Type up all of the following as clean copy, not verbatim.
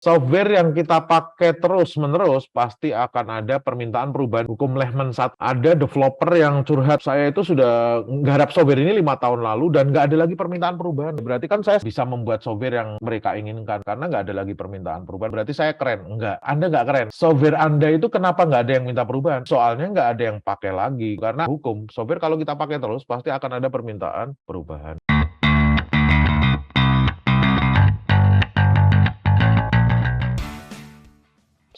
Software yang kita pakai terus-menerus pasti akan ada permintaan perubahan. Hukum Lehman saat ada developer yang curhat, saya itu sudah nggarap software ini 5 tahun lalu dan nggak ada lagi permintaan perubahan. Berarti kan saya bisa membuat software yang mereka inginkan karena nggak ada lagi permintaan perubahan. Berarti saya keren? Enggak. Anda nggak keren. Software Anda itu kenapa nggak ada yang minta perubahan? Soalnya nggak ada yang pakai lagi. Karena hukum, software kalau kita pakai terus pasti akan ada permintaan perubahan.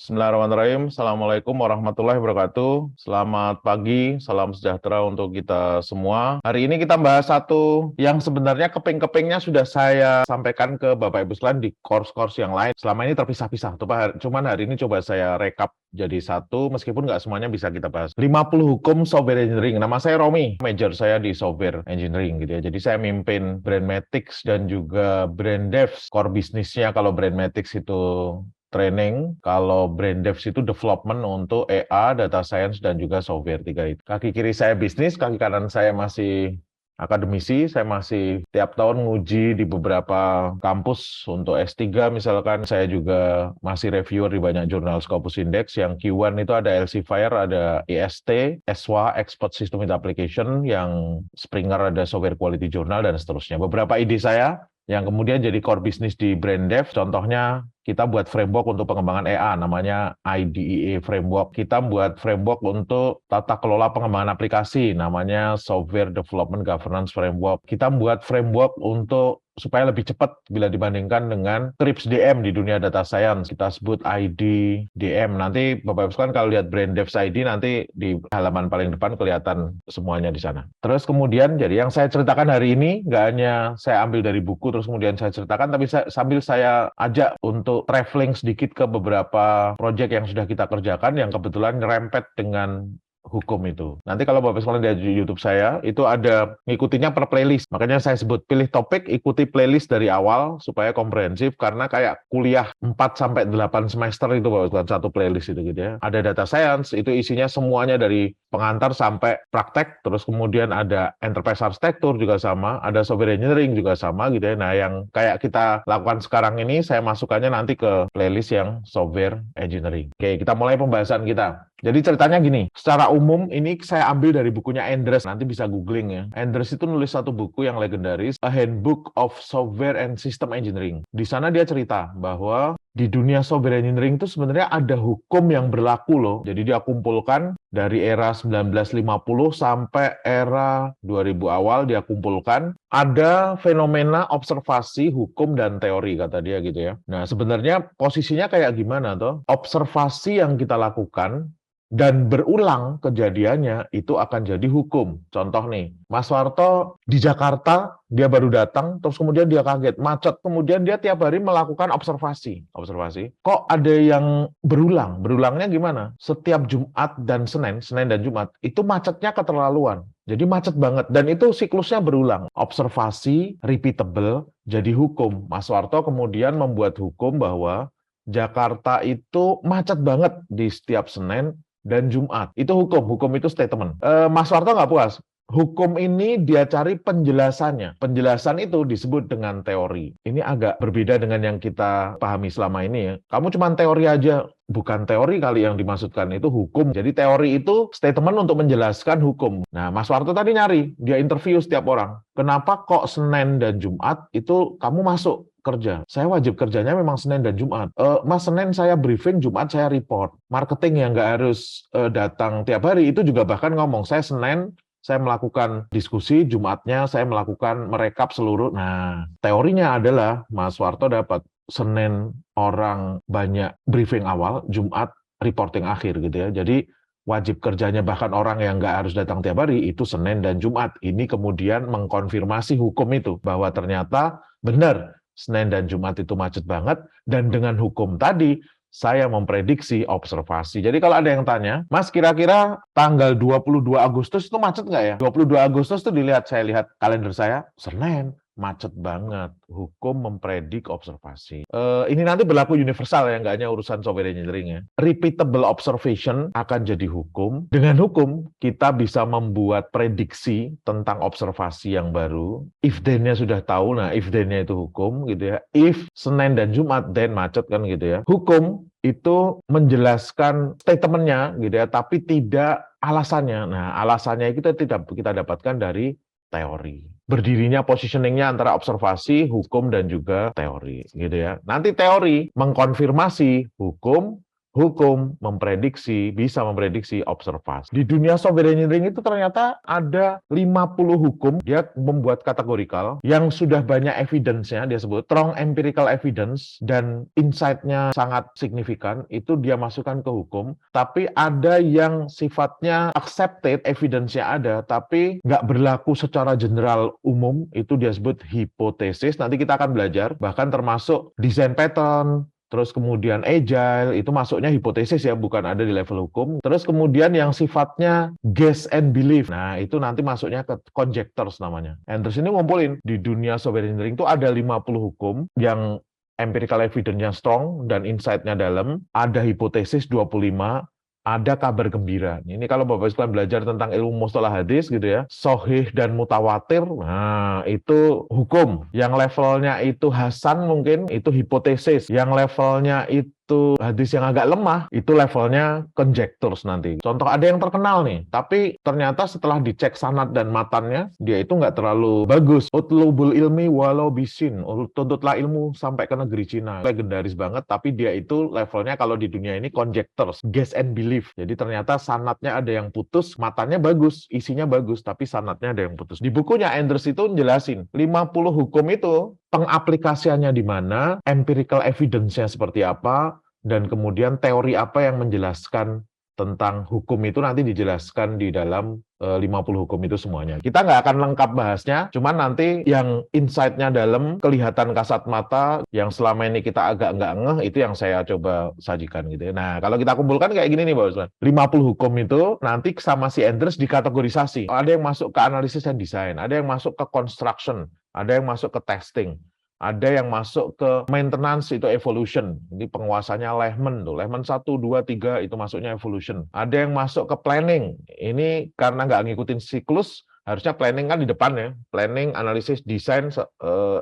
Bismillahirrahmanirrahim. Assalamualaikum warahmatullahi wabarakatuh. Selamat pagi, salam sejahtera untuk kita semua. Hari ini kita bahas satu yang sebenarnya keping-kepingnya sudah saya sampaikan ke Bapak Ibu sekalian di course-course yang lain. Selama ini terpisah-pisah, cuman hari ini coba saya rekap jadi satu, meskipun nggak semuanya bisa kita bahas. 50 hukum software engineering. Nama saya Romi, major saya di software engineering gitu ya. Jadi saya mimpin Brandmatics dan juga Brandevs, core bisnisnya kalau Brandmatics itu training, kalau Brandevs itu development untuk EA, data science, dan juga software, tiga itu. Kaki kiri saya bisnis, kaki kanan saya masih akademisi, saya masih tiap tahun nguji di beberapa kampus untuk S3 misalkan, saya juga masih reviewer di banyak jurnal Scopus Index, yang Q1 itu ada Elsevier, ada IST, ESWA, Expert System Application, yang Springer ada Software Quality Journal, dan seterusnya. Beberapa ide saya yang kemudian jadi core bisnis di Brandev, contohnya kita buat framework untuk pengembangan EA, namanya IDEA Framework. Kita buat framework untuk tata kelola pengembangan aplikasi, namanya Software Development Governance Framework. Kita buat framework untuk supaya lebih cepat bila dibandingkan dengan scripts DM di dunia data science. Kita sebut IDDM. Nanti Bapak Ibu sekalian kalau lihat Brandevs ID, nanti di halaman paling depan kelihatan semuanya di sana. Terus kemudian, jadi yang saya ceritakan hari ini, nggak hanya saya ambil dari buku, terus kemudian saya ceritakan, tapi sambil saya ajak untuk traveling sedikit ke beberapa proyek yang sudah kita kerjakan, yang kebetulan nyerempet dengan hukum itu. Nanti kalau Bapak sekalian lihat di YouTube saya, itu ada ngikutinya per playlist. Makanya saya sebut pilih topik, ikuti playlist dari awal supaya komprehensif, karena kayak kuliah 4-8 semester itu Bapak sekalian, satu playlist itu gitu ya. Ada data science, itu isinya semuanya dari pengantar sampai praktek, terus kemudian ada enterprise architecture juga sama, ada software engineering juga sama gitu ya. Nah, yang kayak kita lakukan sekarang ini, saya masukkannya nanti ke playlist yang software engineering. Oke, kita mulai pembahasan kita. Jadi ceritanya gini, secara umum ini saya ambil dari bukunya Andreas, nanti bisa googling ya. Andreas itu nulis satu buku yang legendaris, A Handbook of Software and System Engineering. Di sana dia cerita bahwa di dunia software engineering itu sebenarnya ada hukum yang berlaku loh. Jadi dia kumpulkan dari era 1950 sampai era 2000 awal, dia kumpulkan ada fenomena observasi, hukum, dan teori, kata dia gitu ya. Nah, sebenarnya posisinya kayak gimana toh? Observasi yang kita lakukan dan berulang kejadiannya itu akan jadi hukum. Contoh nih, Mas Warto di Jakarta, dia baru datang, terus kemudian dia kaget, macet. Kemudian dia tiap hari melakukan observasi. Kok ada yang berulang? Berulangnya gimana? Setiap Jumat dan Senin dan Jumat, itu macetnya keterlaluan. Jadi macet banget, dan itu siklusnya berulang. Observasi, repeatable, jadi hukum. Mas Warto kemudian membuat hukum bahwa Jakarta itu macet banget di setiap Senin dan Jumat. Itu hukum itu statement. Mas Warto nggak puas. Hukum ini dia cari penjelasannya. Penjelasan itu disebut dengan teori. Ini agak berbeda dengan yang kita pahami selama ini ya. Kamu cuma teori aja. Bukan teori kali yang dimaksudkan, itu hukum. Jadi teori itu statement untuk menjelaskan hukum. Nah, Mas Warto tadi nyari, dia interview setiap orang. Kenapa kok Senin dan Jumat itu kamu masuk kerja? Saya wajib kerjanya memang Senin dan Jumat. Mas, Senin saya briefing, Jumat saya report. Marketing yang nggak harus datang tiap hari, itu juga bahkan ngomong, saya Senin saya melakukan diskusi, Jumatnya saya melakukan merekap seluruh. Nah, teorinya adalah Mas Warto dapat Senin orang banyak briefing awal, Jumat reporting akhir gitu ya. Jadi wajib kerjanya bahkan orang yang nggak harus datang tiap hari itu Senin dan Jumat. Ini kemudian mengkonfirmasi hukum itu bahwa ternyata benar Senin dan Jumat itu macet banget, dan dengan hukum tadi saya memprediksi observasi. Jadi kalau ada yang tanya, Mas kira-kira tanggal 22 Agustus itu macet nggak ya? 22 Agustus itu saya lihat kalender saya, Senin. macet banget. Hukum mempredik observasi. Ini nanti berlaku universal ya, nggak hanya urusan software engineering ya. Repeatable observation akan jadi hukum. Dengan hukum, kita bisa membuat prediksi tentang observasi yang baru. If then-nya sudah tahu, nah if then-nya itu hukum gitu ya. If Senin dan Jumat, then macet kan gitu ya. Hukum itu menjelaskan statement-nya gitu ya, tapi tidak alasannya. Nah, alasannya kita tidak kita dapatkan dari teori. Berdirinya positioning-nya antara observasi, hukum, dan juga teori gitu ya. Nanti teori mengkonfirmasi hukum, hukum memprediksi, bisa memprediksi observasi. Di dunia software engineering itu ternyata ada 50 hukum, dia membuat kategorikal, yang sudah banyak evidence-nya, dia sebut strong empirical evidence, dan insight-nya sangat signifikan, itu dia masukkan ke hukum, tapi ada yang sifatnya accepted, evidence-nya ada, tapi nggak berlaku secara general umum, itu dia sebut hipotesis, nanti kita akan belajar, bahkan termasuk design pattern, terus kemudian agile, itu masuknya hipotesis ya, bukan ada di level hukum. Terus kemudian yang sifatnya guess and believe. Nah, itu nanti masuknya ke conjectures namanya. Andrews ini ngumpulin, di dunia software engineering itu ada 50 hukum yang empirical evidence-nya strong dan insight-nya dalam, ada hipotesis 25, ada kabar gembira. Ini kalau Bapak sekalian belajar tentang ilmu mustalah hadis gitu ya, sohih dan mutawatir, nah itu hukum. Yang levelnya itu hasan mungkin, itu hipotesis. Yang levelnya itu hadis yang agak lemah, itu levelnya conjectures nanti. Contoh ada yang terkenal nih, tapi ternyata setelah dicek sanad dan matannya, dia itu nggak terlalu bagus. Utlubul ilmi walau bisin, tuntutlah ilmu sampai ke negeri Cina. Legendaris banget, tapi dia itu levelnya kalau di dunia ini conjectures, guess and believe. Jadi ternyata sanadnya ada yang putus, matanya bagus, isinya bagus, tapi sanadnya ada yang putus. Di bukunya Andrews itu jelasin, 50 hukum itu pengaplikasiannya di mana, empirical evidence-nya seperti apa, dan kemudian teori apa yang menjelaskan tentang hukum itu nanti dijelaskan di dalam 50 hukum itu semuanya. Kita nggak akan lengkap bahasnya, cuman nanti yang insight-nya dalam, kelihatan kasat mata, yang selama ini kita agak nggak ngeh, itu yang saya coba sajikan gitu ya. Nah, kalau kita kumpulkan kayak gini nih, Pak Usman. 50 hukum itu nanti sama si Andrews dikategorisasi. Ada yang masuk ke analisis dan desain, ada yang masuk ke construction, ada yang masuk ke testing, ada yang masuk ke maintenance, itu evolution. Ini penguasanya Lehman tuh. Lehman 1, 2, 3 itu masuknya evolution. Ada yang masuk ke planning. Ini karena nggak ngikutin siklus, harusnya planning kan di depan ya. Planning, analisis, desain,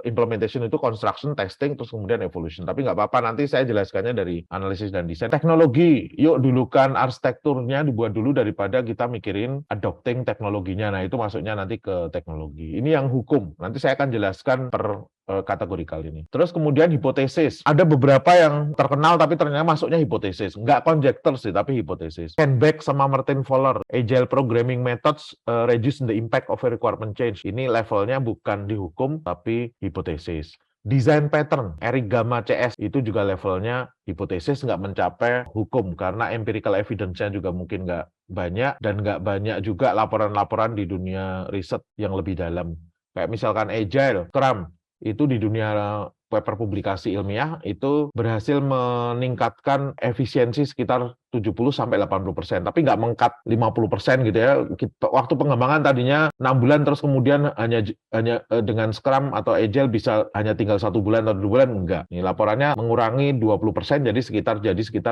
implementation itu construction, testing, terus kemudian evolution. Tapi nggak apa-apa, nanti saya jelaskannya dari analisis dan desain. Teknologi, yuk dulukan arsitekturnya dibuat dulu daripada kita mikirin adopting teknologinya. Nah, itu masuknya nanti ke teknologi. Ini yang hukum. Nanti saya akan jelaskan per kategorikal ini. Terus kemudian hipotesis. Ada beberapa yang terkenal tapi ternyata masuknya hipotesis. Nggak conjecture sih, tapi hipotesis. Ken Beck sama Martin Fowler, Agile Programming Methods Reduce the Impact of a Requirement Change. Ini levelnya bukan di hukum, tapi hipotesis. Design pattern, Eric Gamma CS, itu juga levelnya hipotesis, nggak mencapai hukum, karena empirical evidence-nya juga mungkin nggak banyak, dan nggak banyak juga laporan-laporan di dunia riset yang lebih dalam. Kayak misalkan Agile, Scrum, itu di dunia paper publikasi ilmiah itu berhasil meningkatkan efisiensi sekitar 70-80%, tapi nggak mengkat 50% gitu ya. Waktu pengembangan tadinya 6 bulan, terus kemudian hanya dengan Scrum atau Agile bisa hanya tinggal 1 bulan atau 2 bulan, enggak. Ini laporannya mengurangi 20%, jadi sekitar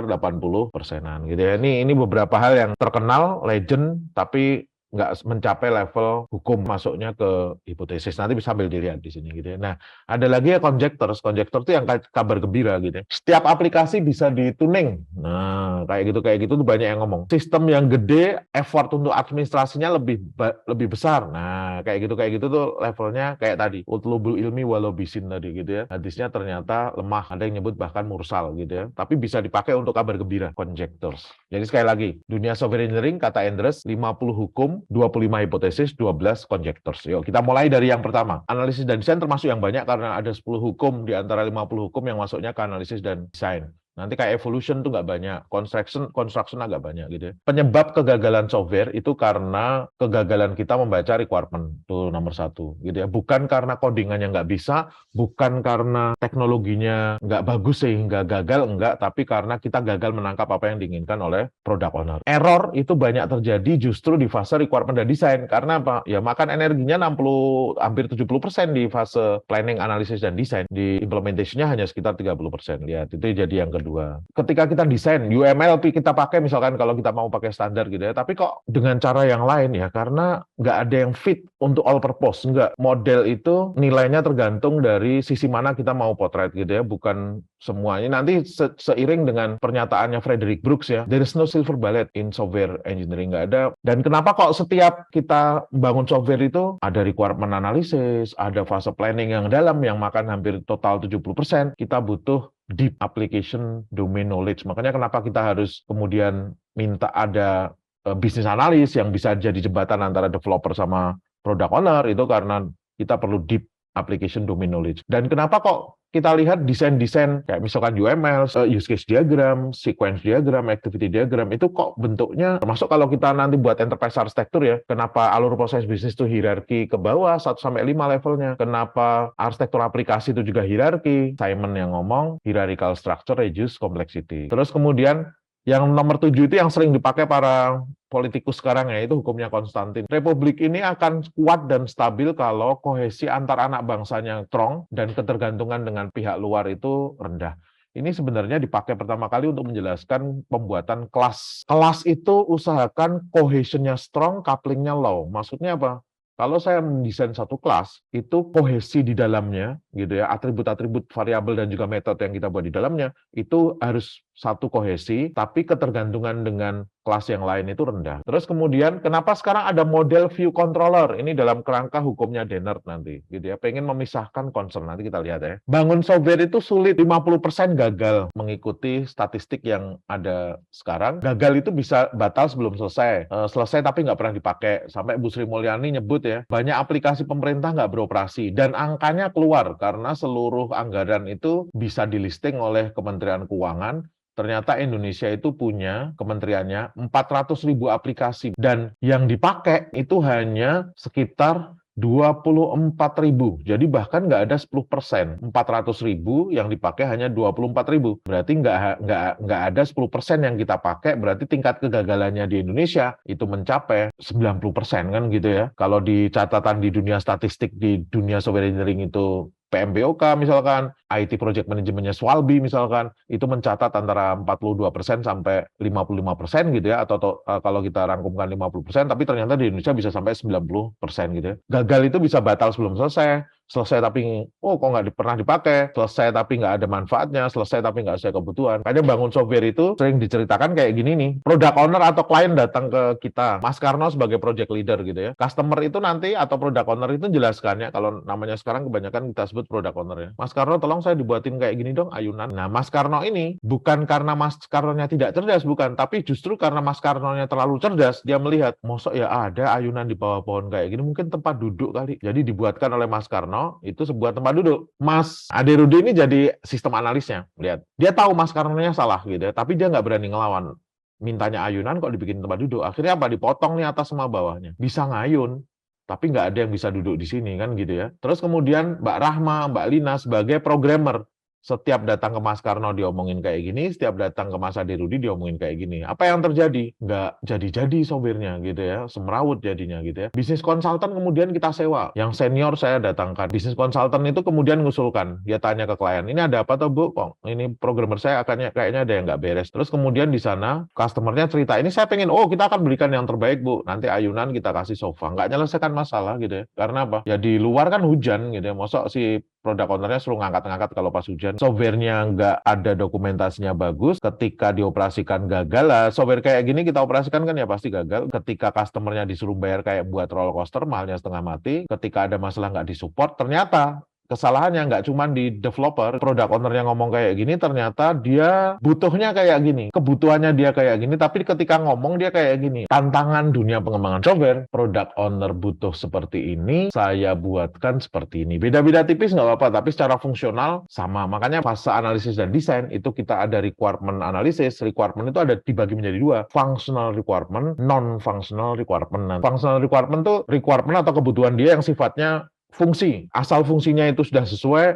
80%-an gitu ya. Ini beberapa hal yang terkenal, legend, tapi nggak mencapai level hukum, masuknya ke hipotesis. Nanti bisa sambil dilihat di sini gitu ya. Nah, ada lagi ya conjectures. Conjecture itu yang kabar gembira gitu ya. Setiap aplikasi bisa dituning. Nah, kayak gitu tuh banyak yang ngomong. Sistem yang gede, effort untuk administrasinya lebih besar. Nah, kayak gitu tuh levelnya kayak tadi. Utlubul ilmi walau bisin tadi gitu ya. Hadisnya ternyata lemah. Ada yang nyebut bahkan mursal gitu ya. Tapi bisa dipakai untuk kabar gembira. Conjectures. Jadi sekali lagi, dunia software engineering kata Andrews 50 hukum, 25 hipotesis, 12 conjectures. Yuk, kita mulai dari yang pertama. Analisis dan desain termasuk yang banyak karena ada 10 hukum di antara 50 hukum yang masuknya ke analisis dan desain. Nanti kayak Evolution tuh nggak banyak, construction agak banyak gitu ya. Penyebab kegagalan software itu karena kegagalan kita membaca requirement, itu nomor satu gitu ya. Bukan karena codingannya nggak bisa, bukan karena teknologinya nggak bagus sehingga gagal, enggak, tapi karena kita gagal menangkap apa yang diinginkan oleh product owner. Error itu banyak terjadi justru di fase requirement dan desain. Karena apa? Ya makan energinya 60, hampir 70% di fase planning, analisis, dan desain. Di implementation-nya hanya sekitar 30%. Lihat, itu jadi yang kedua. Ketika kita desain, UML kita pakai misalkan kalau kita mau pakai standar gitu ya, tapi kok dengan cara yang lain ya, karena nggak ada yang fit untuk all purpose. Nggak. Model itu nilainya tergantung dari sisi mana kita mau potret gitu ya, bukan semuanya. Nanti seiring dengan pernyataannya Frederick Brooks ya, there is no silver bullet in software engineering, nggak ada. Dan kenapa kok setiap kita bangun software itu ada requirement analysis, ada fase planning yang dalam yang makan hampir total 70%, kita butuh deep application domain knowledge. Makanya kenapa kita harus kemudian minta ada business analyst yang bisa jadi jembatan antara developer sama product owner, itu karena kita perlu deep application domain knowledge. Dan kenapa kok kita lihat desain-desain kayak misalkan UML, use case diagram, sequence diagram, activity diagram, itu kok bentuknya, termasuk kalau kita nanti buat enterprise arsitektur ya, kenapa alur proses bisnis itu hierarki ke bawah 1-5 levelnya, kenapa arsitektur aplikasi itu juga hierarki, Simon yang ngomong, hierarchical structure reduce complexity. Terus kemudian yang nomor 7 itu yang sering dipakai para politikus sekarang ya, itu hukumnya Konstantin. Republik ini akan kuat dan stabil kalau kohesi antar anak bangsanya strong dan ketergantungan dengan pihak luar itu rendah. Ini sebenarnya dipakai pertama kali untuk menjelaskan pembuatan kelas. Kelas itu usahakan cohesionnya strong, couplingnya low. Maksudnya apa? Kalau saya mendesain satu kelas, itu kohesi di dalamnya, gitu ya, atribut-atribut variabel dan juga metode yang kita buat di dalamnya, itu harus satu kohesi, tapi ketergantungan dengan kelas yang lain itu rendah. Terus kemudian, kenapa sekarang ada model view controller? Ini dalam kerangka hukumnya Dennert nanti, gitu ya, pengen memisahkan concern, nanti kita lihat ya. Bangun software itu sulit, 50% gagal mengikuti statistik yang ada sekarang. Gagal itu bisa batal sebelum selesai. Selesai tapi nggak pernah dipakai. Sampai Bu Sri Mulyani nyebut ya, banyak aplikasi pemerintah nggak beroperasi. Dan angkanya keluar karena seluruh anggaran itu bisa di-listing oleh Kementerian Keuangan. Ternyata Indonesia itu punya kementeriannya 400.000 aplikasi. Dan yang dipakai itu hanya sekitar 24.000. Jadi bahkan nggak ada 10%. 400.000 yang dipakai hanya 24.000. Berarti nggak ada 10% yang kita pakai, berarti tingkat kegagalannya di Indonesia itu mencapai 90% kan gitu ya. Kalau di catatan di dunia statistik, di dunia software engineering itu PMBOK misalkan, IT Project Manajemennya Swalby misalkan, itu mencatat antara 42% sampai 55% gitu ya, atau kalau kita rangkumkan 50%, tapi ternyata di Indonesia bisa sampai 90% gitu ya. Gagal itu bisa batal sebelum selesai, selesai tapi kok nggak pernah dipakai, selesai tapi nggak ada manfaatnya, selesai tapi nggak sesuai kebutuhan. Kayaknya bangun software itu sering diceritakan kayak gini nih, product owner atau klien datang ke kita, Mas Karno sebagai project leader gitu ya, customer itu nanti atau product owner itu jelaskannya, kalau namanya sekarang kebanyakan kita sebut product owner ya, Mas Karno tolong saya dibuatin kayak gini dong ayunan. Nah Mas Karno ini bukan karena Mas Karnonya tidak cerdas, bukan, tapi justru karena Mas Karnonya terlalu cerdas, dia melihat, mosok ya ada ayunan di bawah pohon kayak gini, mungkin tempat duduk kali, jadi dibuatkan oleh Mas Karno itu sebuah tempat duduk. Mas Ade Rudi ini jadi sistem analisnya. Lihat, dia tahu Mas Karnonya salah gitu ya, tapi dia nggak berani ngelawan. Mintanya ayunan kok dibikin tempat duduk. Akhirnya apa? Dipotong nih atas sama bawahnya. Bisa ngayun, tapi nggak ada yang bisa duduk di sini kan gitu ya. Terus kemudian Mbak Rahma, Mbak Lina sebagai programmer, setiap datang ke Mas Karno diomongin kayak gini, setiap datang ke Mas Ade Rudi diomongin kayak gini. Apa yang terjadi? Nggak jadi-jadi software-nya gitu ya, semrawut jadinya gitu ya. Bisnis konsultan kemudian kita sewa. Yang senior saya datangkan. Bisnis konsultan itu kemudian ngusulkan. Dia tanya ke klien, ini ada apa tuh Bu? Kok ini programmer saya kayaknya ada yang nggak beres. Terus kemudian di sana customer-nya cerita, ini saya pengen, kita akan berikan yang terbaik Bu. Nanti ayunan kita kasih sofa. Nggak nyelesaikan masalah gitu ya. Karena apa? Ya di luar kan hujan gitu ya. Mosok si product owner-nya suruh ngangkat-ngangkat kalau pas hujan. Software-nya nggak ada dokumentasinya bagus, ketika dioperasikan gagal lah. Software kayak gini kita operasikan kan ya pasti gagal. Ketika customer-nya disuruh bayar kayak buat roller coaster, mahalnya setengah mati. Ketika ada masalah nggak disupport, ternyata kesalahannya nggak cuma di developer, product owner-nya ngomong kayak gini, ternyata dia butuhnya kayak gini, kebutuhannya dia kayak gini, tapi ketika ngomong dia kayak gini. Tantangan dunia pengembangan software, product owner butuh seperti ini, saya buatkan seperti ini. Beda-beda tipis nggak apa-apa, tapi secara fungsional sama. Makanya fase analisis dan desain itu kita ada requirement analysis. Requirement itu ada dibagi menjadi dua, functional requirement, non-functional requirement. Nah, functional requirement itu requirement atau kebutuhan dia yang sifatnya fungsi. Asal fungsinya itu sudah sesuai,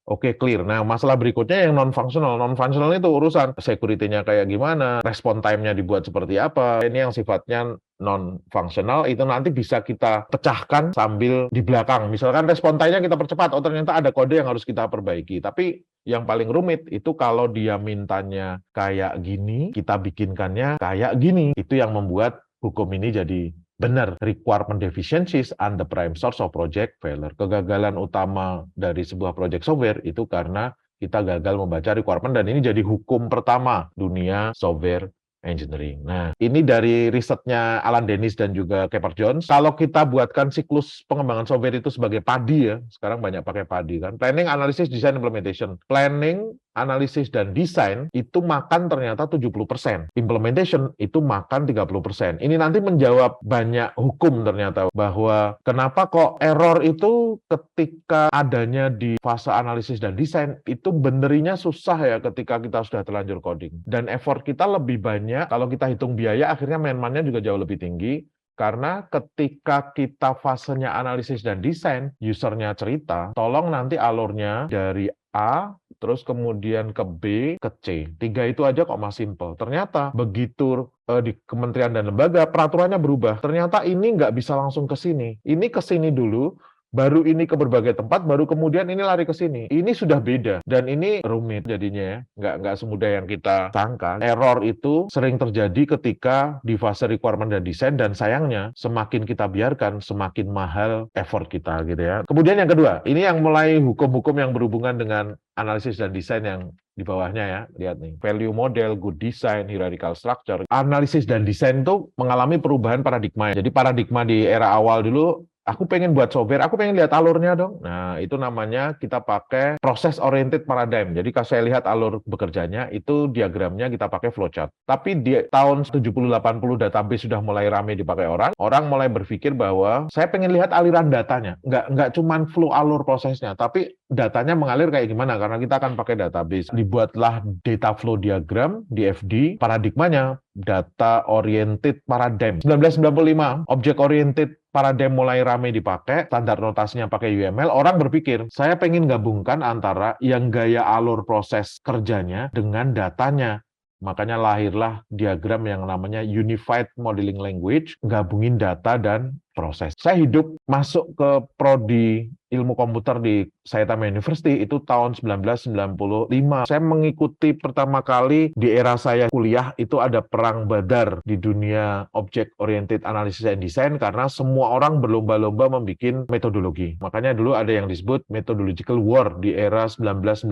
oke, clear. Nah, masalah berikutnya yang non-functional. Non-functional itu urusan security-nya kayak gimana, respon time-nya dibuat seperti apa. Ini yang sifatnya non-functional, itu nanti bisa kita pecahkan sambil di belakang. Misalkan respon time-nya kita percepat, oh ternyata ada kode yang harus kita perbaiki. Tapi yang paling rumit itu kalau dia mintanya kayak gini, kita bikinkannya kayak gini. Itu yang membuat hukum ini jadi benar, requirement deficiencies and the prime source of project failure. Kegagalan utama dari sebuah project software itu karena kita gagal membaca requirement, dan ini jadi hukum pertama dunia software engineering. Nah, ini dari risetnya Alan Dennis dan juga Kepper Jones. Kalau kita buatkan siklus pengembangan software itu sebagai padi ya, sekarang banyak pakai padi kan. Planning, analysis, design, implementation. Planning, analisis, dan desain itu makan ternyata 70%. Implementation itu makan 30%. Ini nanti menjawab banyak hukum ternyata, bahwa kenapa kok error itu ketika adanya di fase analisis dan desain, itu benerinya susah ya ketika kita sudah terlanjur coding. Dan effort kita lebih banyak, kalau kita hitung biaya, akhirnya man-nya juga jauh lebih tinggi. Karena ketika kita fasenya analisis dan desain, usernya cerita, tolong nanti alurnya dari A, terus kemudian ke B, ke C. 3 itu aja kok masih simple. Ternyata begitu di kementerian dan lembaga, peraturannya berubah. Ternyata ini nggak bisa langsung ke sini. Ini ke sini dulu, baru ini ke berbagai tempat, baru kemudian ini lari ke sini. Ini sudah beda, dan ini rumit jadinya ya. Nggak semudah yang kita sangka. Error itu sering terjadi ketika di fase requirement dan desain, dan sayangnya semakin kita biarkan, semakin mahal effort kita gitu ya. Kemudian yang kedua, ini yang mulai hukum-hukum yang berhubungan dengan analisis dan desain yang di bawahnya ya, lihat nih. Value model, good design, hierarchical structure. Analisis dan desain itu mengalami perubahan paradigma. Jadi paradigma di era awal dulu, aku pengen buat software, aku pengen lihat alurnya dong. Nah, itu namanya kita pakai process oriented paradigm. Jadi kalau saya lihat alur bekerjanya, itu diagramnya kita pakai flowchart. Tapi di tahun 70-80 database sudah mulai ramai dipakai orang mulai berpikir bahwa saya pengen lihat aliran datanya. Nggak cuman flow alur prosesnya, tapi datanya mengalir kayak gimana, karena kita akan pakai database. Dibuatlah data flow diagram, DFD, paradigmanya data oriented paradigm. 1995, object oriented paradigm mulai ramai dipakai, standar notasinya pakai UML. Orang berpikir, saya pengen gabungkan antara yang gaya alur proses kerjanya dengan datanya. Makanya lahirlah diagram yang namanya Unified Modeling Language, gabungin data dan proses. Saya hidup masuk ke prodi ilmu komputer di Saitama University itu tahun 1995. Saya mengikuti pertama kali di era saya kuliah itu ada perang badar di dunia object oriented analysis and design, karena semua orang berlomba-lomba membuat metodologi. Makanya dulu ada yang disebut methodological war di era 1995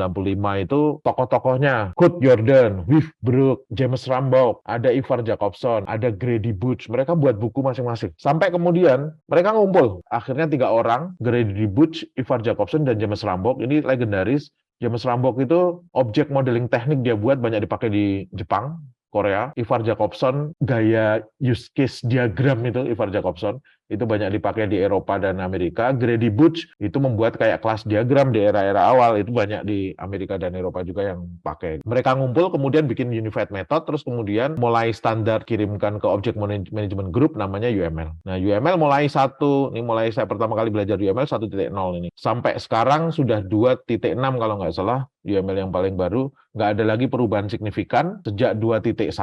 itu. Tokoh-tokohnya Kurt Jordan, Viv Brook, James Rambaugh, ada Ivar Jacobson, ada Grady Booth. Mereka buat buku masing-masing. Sampai kemudian mereka ngumpul. Akhirnya 3 orang, Grady Booth, Ivar Jacobson, dan James Rambaugh. Ini legendaris. James Rambaugh itu object modeling teknik dia buat, banyak dipakai di Jepang, Korea. Ivar Jacobson gaya use case diagram itu, Ivar Jacobson itu banyak dipakai di Eropa dan Amerika. Grady Booth itu membuat kayak kelas diagram di era-era awal, itu banyak di Amerika dan Eropa juga yang pakai. Mereka ngumpul kemudian bikin unified method, terus kemudian mulai standar kirimkan ke object management group namanya UML. Nah, UML mulai saya pertama kali belajar UML 1.0 ini. Sampai sekarang sudah 2.6 kalau nggak salah, UML yang paling baru. Nggak ada lagi perubahan signifikan. Sejak 2.1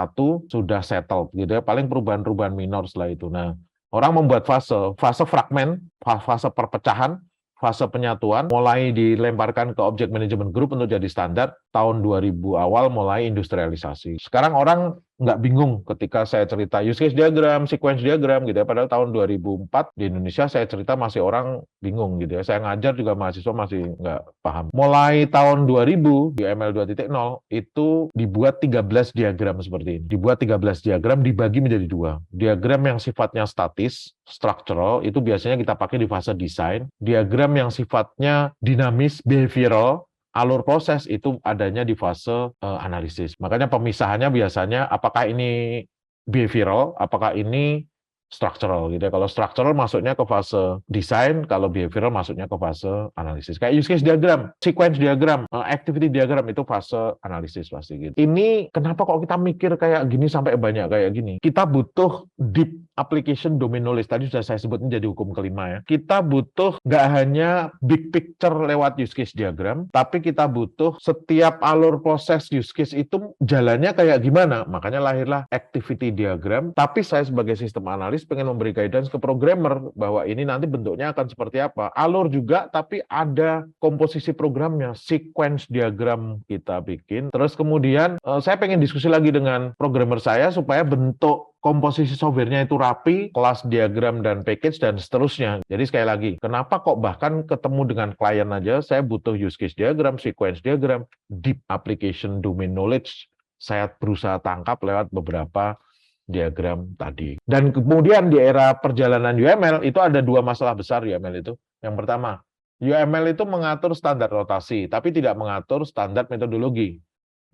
sudah settled gitu ya. Paling perubahan-perubahan minor setelah itu. Nah, orang membuat fase fragmen, fase perpecahan, fase penyatuan, mulai dilemparkan ke object management group untuk jadi standar. Tahun 2000 awal mulai industrialisasi. Sekarang orang nggak bingung ketika saya cerita use case diagram, sequence diagram gitu ya. Padahal tahun 2004 di Indonesia saya cerita masih orang bingung gitu ya. Saya ngajar juga mahasiswa masih nggak paham. Mulai tahun 2000 di ML 2.0 itu dibuat 13 diagram seperti ini. Dibuat 13 diagram dibagi menjadi dua. Diagram yang sifatnya statis, structural, itu biasanya kita pakai di fase desain. Diagram yang sifatnya dinamis, behavioral, alur proses itu adanya di fase analisis. Makanya pemisahannya biasanya apakah ini behavioral, apakah ini structural gitu ya. Kalau structural masuknya ke fase desain, kalau behavioral masuknya ke fase analisis. Kayak use case diagram, sequence diagram, activity diagram itu fase analisis pasti gitu. Ini kenapa kok kita mikir kayak gini sampai banyak kayak gini? Kita butuh deep application domain knowledge. Tadi sudah saya sebutnya jadi hukum kelima ya. Kita butuh nggak hanya big picture lewat use case diagram, tapi kita butuh setiap alur proses use case itu jalannya kayak gimana. Makanya lahirlah activity diagram. Tapi saya sebagai sistem analis pengen memberi guidance ke programmer bahwa ini nanti bentuknya akan seperti apa. Alur juga, tapi ada komposisi programnya, sequence diagram kita bikin. Terus kemudian saya pengen diskusi lagi dengan programmer saya supaya bentuk komposisi software-nya itu rapi, kelas diagram dan package dan seterusnya. Jadi sekali lagi, kenapa kok bahkan ketemu dengan klien aja saya butuh use case diagram, sequence diagram, deep application domain knowledge saya berusaha tangkap lewat beberapa diagram tadi. Dan kemudian di era perjalanan UML itu ada dua masalah besar UML itu. Yang pertama, UML itu mengatur standar rotasi, tapi tidak mengatur standar metodologi.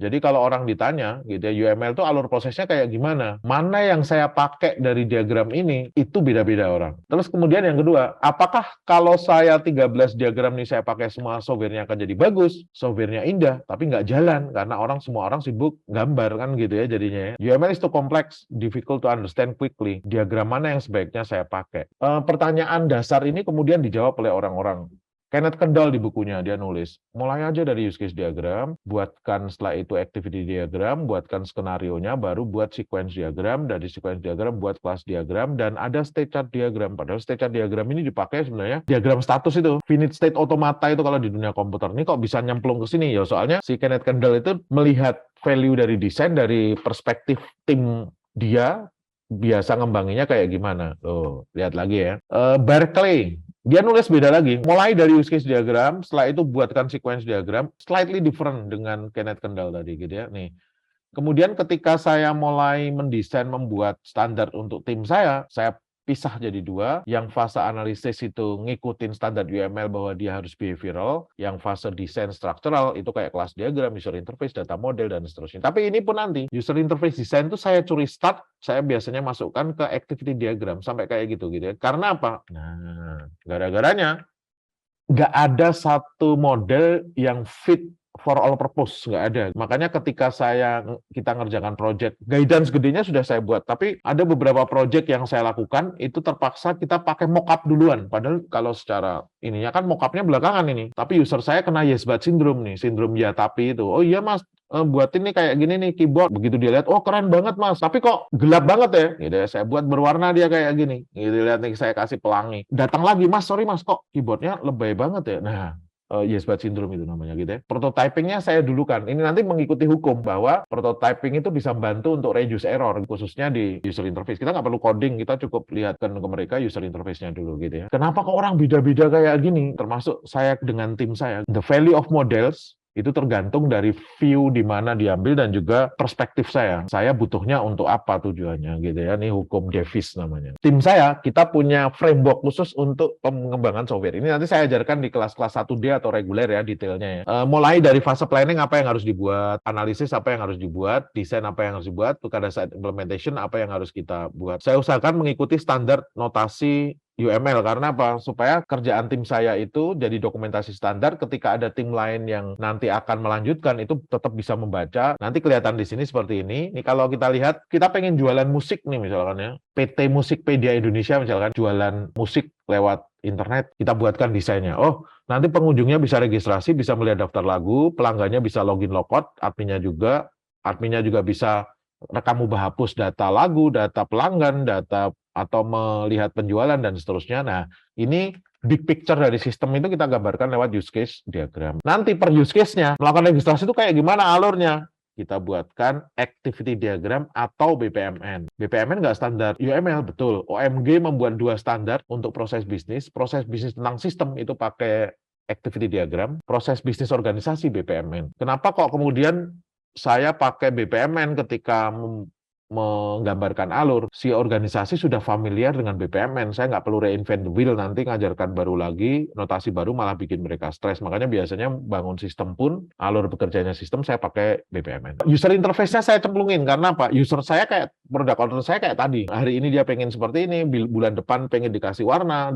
Jadi kalau orang ditanya, gitu ya, UML itu alur prosesnya kayak gimana? Mana yang saya pakai dari diagram ini, itu beda-beda orang. Terus kemudian yang kedua, apakah kalau saya 13 diagram ini saya pakai semua software-nya akan jadi bagus, software-nya indah, tapi nggak jalan, karena semua orang sibuk gambar kan gitu ya jadinya ya. UML itu kompleks, difficult to understand quickly. Diagram mana yang sebaiknya saya pakai? Pertanyaan dasar ini kemudian dijawab oleh orang-orang. Kenneth Kendall di bukunya, dia nulis, mulai aja dari use case diagram, buatkan setelah itu activity diagram, buatkan skenario-nya, baru buat sequence diagram, dari sequence diagram buat class diagram, dan ada state chart diagram. Padahal state chart diagram ini dipakai sebenarnya diagram status itu, finite state automata itu kalau di dunia komputer. Ini kok bisa nyemplung ke sini? Ya soalnya si Kenneth Kendall itu melihat value dari desain dari perspektif tim dia, biasa ngembanginnya kayak gimana. Tuh, lihat lagi ya. Berkeley, dia nulis beda lagi. Mulai dari use case diagram, setelah itu buatkan sequence diagram, slightly different dengan Kenneth Kendall tadi gitu ya. Nih. Kemudian ketika saya mulai mendesain, membuat standar untuk tim saya pisah jadi dua. Yang fase analisis itu ngikutin standar UML bahwa dia harus behavioral, yang fase desain structural itu kayak kelas diagram, user interface, data model, dan seterusnya. Tapi ini pun nanti, user interface design itu saya curi start, saya biasanya masukkan ke activity diagram, sampai kayak gitu ya. Karena apa? Nah, gara-garanya nggak ada satu model yang fit for all purpose, nggak ada. Makanya ketika kita ngerjakan project, guidance gedenya sudah saya buat, tapi ada beberapa project yang saya lakukan, itu terpaksa kita pakai mockup duluan. Padahal kalau secara ininya kan mockupnya belakangan ini. Tapi user saya kena yes but syndrome nih, sindrom ya tapi itu. Oh iya mas, buat ini kayak gini nih keyboard. Begitu dia lihat, oh keren banget mas, tapi kok gelap banget ya. Gitu ya, saya buat berwarna dia kayak gini. Gitu lihat nih, saya kasih pelangi. Datang lagi, mas sorry mas, kok keyboardnya lebay banget ya. Nah, yes but syndrome itu namanya gitu ya. Prototypingnya saya dulukan. Ini nanti mengikuti hukum bahwa prototyping itu bisa membantu untuk reduce error, khususnya di user interface. Kita nggak perlu coding, kita cukup lihatkan ke mereka user interface-nya dulu gitu ya. Kenapa kok orang beda-beda kayak gini? Termasuk saya dengan tim saya. The value of models itu tergantung dari view di mana diambil dan juga perspektif saya. Saya butuhnya untuk apa tujuannya gitu ya. Ini hukum Davis namanya. Tim saya, kita punya framework khusus untuk pengembangan software. Ini nanti saya ajarkan di kelas-kelas 1D atau reguler ya detailnya ya. Mulai dari fase planning apa yang harus dibuat, analisis apa yang harus dibuat, desain apa yang harus dibuat, pada saat implementation apa yang harus kita buat. Saya usahakan mengikuti standar notasi UML karena apa? Supaya kerjaan tim saya itu jadi dokumentasi standar, ketika ada tim lain yang nanti akan melanjutkan itu tetap bisa membaca. Nanti kelihatan di sini seperti ini. Nih kalau kita lihat, kita pengen jualan musik nih misalkan ya. PT Musikpedia Indonesia misalkan jualan musik lewat internet, kita buatkan desainnya. Oh, nanti pengunjungnya bisa registrasi, bisa melihat daftar lagu, pelanggannya bisa login logout, adminnya juga bisa rekam ubah hapus data lagu, data pelanggan, data atau melihat penjualan dan seterusnya. Nah, ini big picture dari sistem itu kita gambarkan lewat use case diagram. Nanti per use case-nya, melakukan registrasi itu kayak gimana alurnya? kita buatkan activity diagram atau BPMN. BPMN nggak standar UML, betul. OMG membuat 2 standar untuk proses bisnis tentang sistem itu pakai activity diagram, proses bisnis organisasi BPMN. Kenapa kok kemudian saya pakai BPMN ketika menggambarkan alur? Si organisasi sudah familiar dengan BPMN, saya nggak perlu reinvent the wheel, nanti ngajarkan baru lagi, notasi baru malah bikin mereka stres. Makanya biasanya bangun sistem pun, alur bekerjanya sistem, saya pakai BPMN. User interface-nya saya cemplungin, karena apa? User saya kayak, product owner saya kayak tadi, hari ini dia pengen seperti ini, bulan depan pengen dikasih warna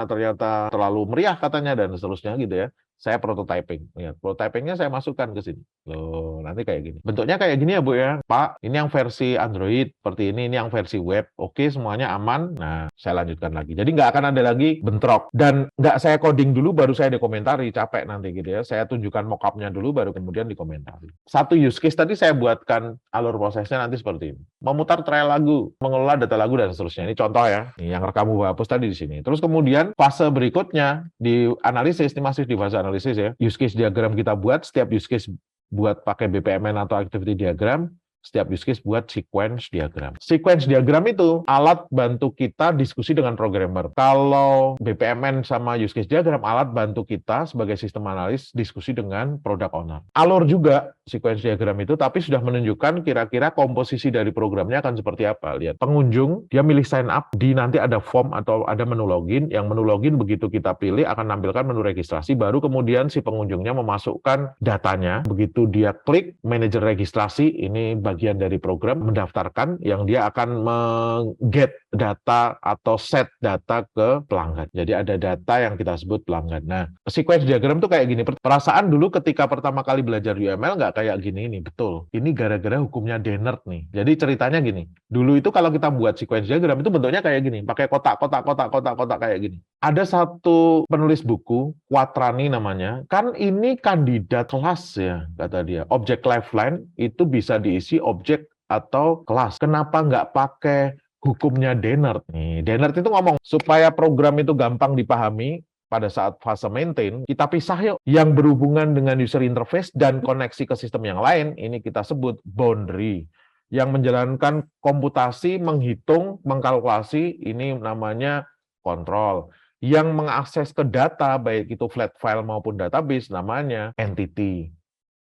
ternyata terlalu meriah katanya, dan seterusnya gitu ya. Saya prototyping. Lihat, prototypingnya saya masukkan ke sini. Loh, nanti kayak gini. Bentuknya kayak gini ya, Bu ya. Pak, ini yang versi Android, seperti ini yang versi web. Oke, semuanya aman. Nah, saya lanjutkan lagi. Jadi nggak akan ada lagi bentrok. Dan nggak saya coding dulu, baru saya dikomentari. Capek nanti gitu ya. Saya tunjukkan mock-up-nya dulu, baru kemudian dikomentari. Satu use case tadi saya buatkan alur prosesnya nanti seperti ini. Memutar trail lagu, mengelola data lagu, dan seterusnya. Ini contoh ya. Ini yang rekam hapus tadi di sini. Terus kemudian fase berikutnya di analisis, ini masih di fase analisis ya. Use case diagram kita buat, setiap use case buat pakai BPMN atau activity diagram, setiap use case buat sequence diagram. Sequence diagram itu alat bantu kita diskusi dengan programmer. Kalau BPMN sama use case diagram, alat bantu kita sebagai sistem analis diskusi dengan product owner. Alur juga sequence diagram itu, tapi sudah menunjukkan kira-kira komposisi dari programnya akan seperti apa. Lihat, pengunjung, dia milih sign up, di nanti ada form atau ada menu login, yang menu login begitu kita pilih akan menampilkan menu registrasi, baru kemudian si pengunjungnya memasukkan datanya, begitu dia klik manajer registrasi, ini bagian dari program mendaftarkan, yang dia akan meng-get data atau set data ke pelanggan. Jadi ada data yang kita sebut pelanggan. Nah, sequence diagram tuh kayak gini. Perasaan dulu ketika pertama kali belajar UML nggak kayak gini nih, betul. Ini gara-gara hukumnya Dennert nih. Jadi ceritanya gini. Dulu itu kalau kita buat sequence diagram itu bentuknya kayak gini, pakai kotak kayak gini. Ada satu penulis buku, Quatrani namanya, kan ini kandidat kelas ya, kata dia. Object lifeline itu bisa diisi objek atau kelas. Kenapa nggak pakai hukumnya Dennert nih? Dennert itu ngomong, supaya program itu gampang dipahami, pada saat fase maintain, kita pisah yuk. Yang berhubungan dengan user interface dan koneksi ke sistem yang lain, ini kita sebut boundary. Yang menjalankan komputasi, menghitung, mengkalkulasi, ini namanya control. Yang mengakses ke data, baik itu flat file maupun database, namanya entity.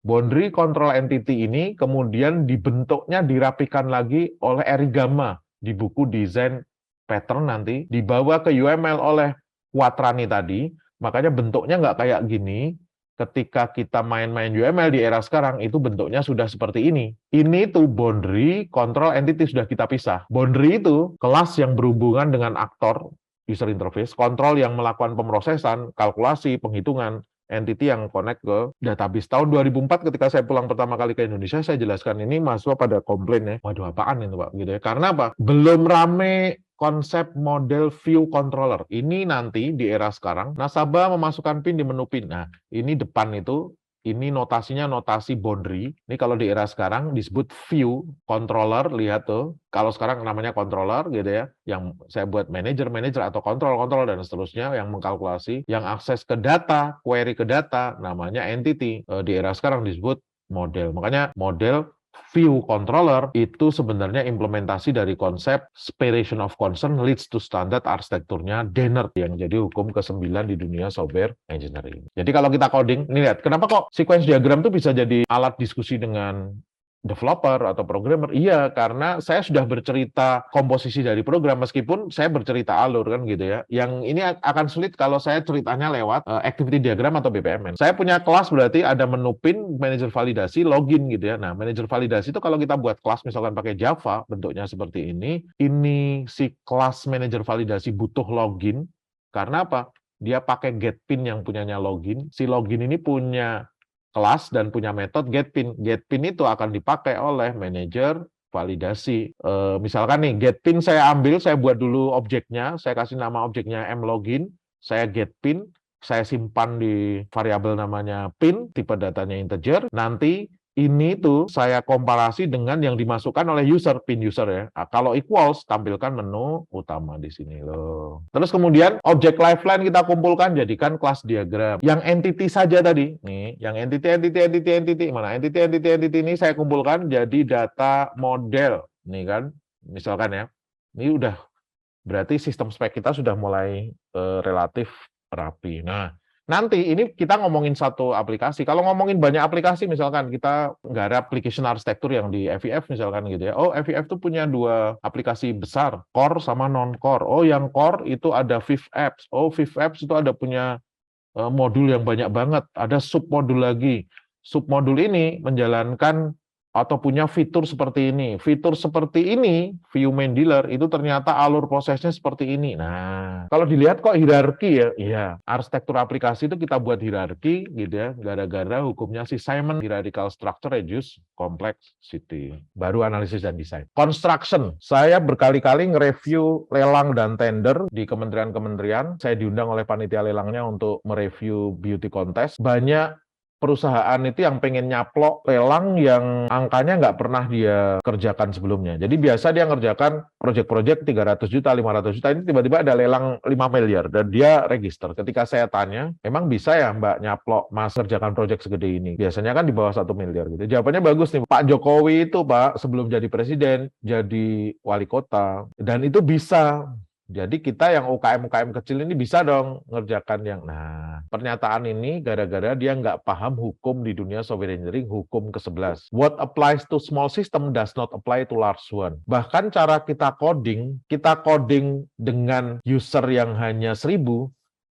Boundary control entity ini kemudian dibentuknya dirapikan lagi oleh Erigama di buku desain pattern, nanti dibawa ke UML oleh Quatrani tadi. Makanya bentuknya nggak kayak gini. Ketika kita main-main UML di era sekarang, itu bentuknya sudah seperti ini. Ini tuh boundary control entity sudah kita pisah. Boundary itu kelas yang berhubungan dengan aktor user interface, kontrol yang melakukan pemrosesan, kalkulasi, penghitungan, entity yang connect ke database. Tahun 2004 ketika saya pulang pertama kali ke Indonesia, saya jelaskan ini, mahasiswa pada komplain ya, waduh apaan itu Pak, gitu ya. Karena apa? Belum rame konsep model view controller. Ini nanti di era sekarang, nasabah memasukkan PIN di menu PIN. Nah, ini depan itu, ini notasinya notasi boundary. Ini kalau di era sekarang disebut view controller, lihat tuh. Kalau sekarang namanya controller gitu ya, yang saya buat manager atau kontrol dan seterusnya, yang mengkalkulasi, yang akses ke data, query ke data, namanya entity. Di era sekarang disebut model. Makanya model view controller itu sebenarnya implementasi dari konsep separation of concern leads to standard arsitekturnya Dennert, yang jadi hukum ke-9 di dunia software engineering. Jadi kalau kita coding, ini lihat, kenapa kok sequence diagram itu bisa jadi alat diskusi dengan developer atau programmer? Iya, karena saya sudah bercerita komposisi dari program, meskipun saya bercerita alur kan gitu ya. Yang ini akan sulit kalau saya ceritanya lewat activity diagram atau BPMN. Saya punya kelas, berarti ada menu PIN, manajer validasi, login gitu ya. Nah, manajer validasi itu kalau kita buat kelas misalkan pakai Java, bentuknya seperti ini si kelas manajer validasi butuh login. Karena apa? Dia pakai get PIN yang punyanya login. Si login ini punya kelas dan punya metode getPin. GetPin itu akan dipakai oleh manajer validasi. Misalkan nih, getPin saya ambil, saya buat dulu objeknya, saya kasih nama objeknya mlogin, saya getPin, saya simpan di variabel namanya pin, tipe datanya integer, nanti ini tuh saya komparasi dengan yang dimasukkan oleh user, pin user ya. Nah, kalau equals, tampilkan menu utama di sini loh. Terus kemudian objek lifeline kita kumpulkan, jadikan kelas diagram. Yang entity saja tadi, nih, yang entity, mana entity ini saya kumpulkan jadi data model. Nih kan, misalkan ya, ini udah berarti sistem spek kita sudah mulai relatif rapi. Nah, nanti ini kita ngomongin satu aplikasi. Kalau ngomongin banyak aplikasi, misalkan kita nggak ada application arsitektur yang di FEF misalkan gitu ya. Oh, FEF itu punya dua aplikasi besar, core sama non-core. Oh, yang core itu ada Viv Apps. Oh, Viv Apps itu ada punya modul yang banyak banget. Ada submodul lagi. Submodul ini menjalankan atau punya fitur seperti ini. Fitur seperti ini, view main dealer, itu ternyata alur prosesnya seperti ini. Nah, kalau dilihat kok hierarki ya, iya. Arsitektur aplikasi itu kita buat hierarki gitu ya, gara-gara hukumnya si Simon, hierarchical structure reduce complexity. Baru analisis dan desain. Construction, saya berkali-kali nge-review lelang dan tender di kementerian-kementerian. Saya diundang oleh panitia lelangnya untuk mereview beauty contest. Banyak perusahaan itu yang pengen nyaplok lelang yang angkanya nggak pernah dia kerjakan sebelumnya. Jadi biasa dia ngerjakan proyek-proyek 300 juta, 500 juta, ini tiba-tiba ada lelang 5 miliar dan dia register. Ketika saya tanya, emang bisa ya Mbak nyaplok Mas kerjakan proyek segede ini? Biasanya kan di bawah 1 miliar gitu. Jawabannya bagus nih, Pak Jokowi itu Pak sebelum jadi presiden, jadi wali kota, dan itu bisa. Jadi kita yang UKM-UKM kecil ini bisa dong ngerjakan yang, nah pernyataan ini gara-gara dia nggak paham hukum di dunia software engineering, hukum ke-11. What applies to small system does not apply to large one. Bahkan cara kita coding dengan user yang hanya 1000,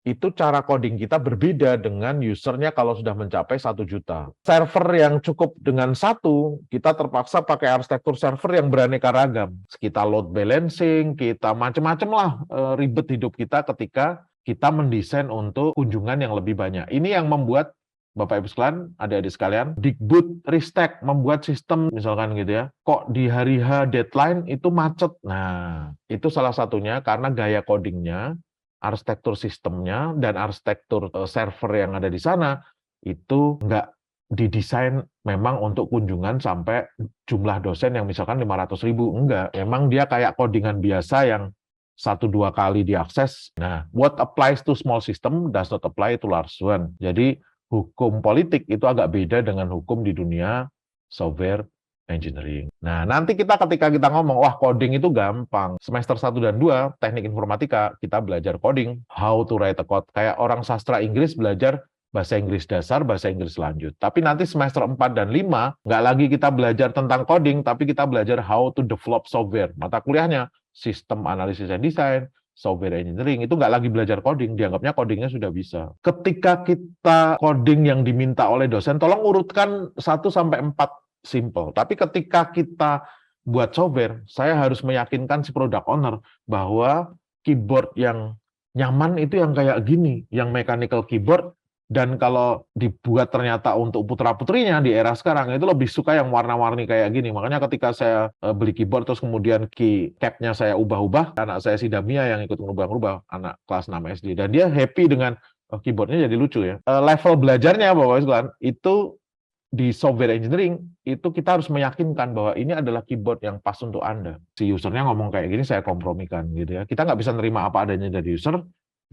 itu cara coding kita berbeda dengan usernya kalau sudah mencapai 1 juta. Server yang cukup dengan 1, kita terpaksa pakai arsitektur server yang beraneka ragam. Kita load balancing, kita macam-macam lah ribet hidup kita ketika kita mendesain untuk kunjungan yang lebih banyak. Ini yang membuat Bapak Ibu sekalian, adik-adik sekalian, Digbud Ristek membuat sistem misalkan gitu ya, kok di hari H deadline itu macet. Nah, itu salah satunya karena gaya codingnya, arsitektur sistemnya, dan arsitektur server yang ada di sana itu nggak didesain memang untuk kunjungan sampai jumlah dosen yang misalkan 500.000. Enggak, memang dia kayak codingan biasa yang 1-2 kali diakses. Nah, what applies to small system does not apply to large one. Jadi, hukum politik itu agak beda dengan hukum di dunia software engineering. Nah, nanti ketika kita ngomong, wah coding itu gampang. Semester 1 dan 2, teknik informatika, kita belajar coding, how to write a code. Kayak orang sastra Inggris belajar bahasa Inggris dasar, bahasa Inggris lanjut. Tapi nanti semester 4 dan 5, nggak lagi kita belajar tentang coding, tapi kita belajar how to develop software. Mata kuliahnya, sistem analisis dan desain, software engineering, itu nggak lagi belajar coding, dianggapnya codingnya sudah bisa. Ketika kita coding yang diminta oleh dosen, tolong urutkan 1-4 simple. Tapi ketika kita buat software, saya harus meyakinkan si product owner bahwa keyboard yang nyaman itu yang kayak gini, yang mechanical keyboard, dan kalau dibuat ternyata untuk putra-putrinya di era sekarang, itu lebih suka yang warna-warni kayak gini. Makanya ketika saya beli keyboard, terus kemudian keycap-nya saya ubah-ubah, anak saya si Damia yang ikut ngubah-ngubah, anak kelas 6 SD, dan dia happy dengan keyboardnya jadi lucu ya. Level belajarnya, Bapak Ibu, itu di software engineering, itu kita harus meyakinkan bahwa ini adalah keyboard yang pas untuk Anda. Si usernya ngomong kayak gini, saya kompromikan gitu ya. Kita nggak bisa nerima apa adanya dari user,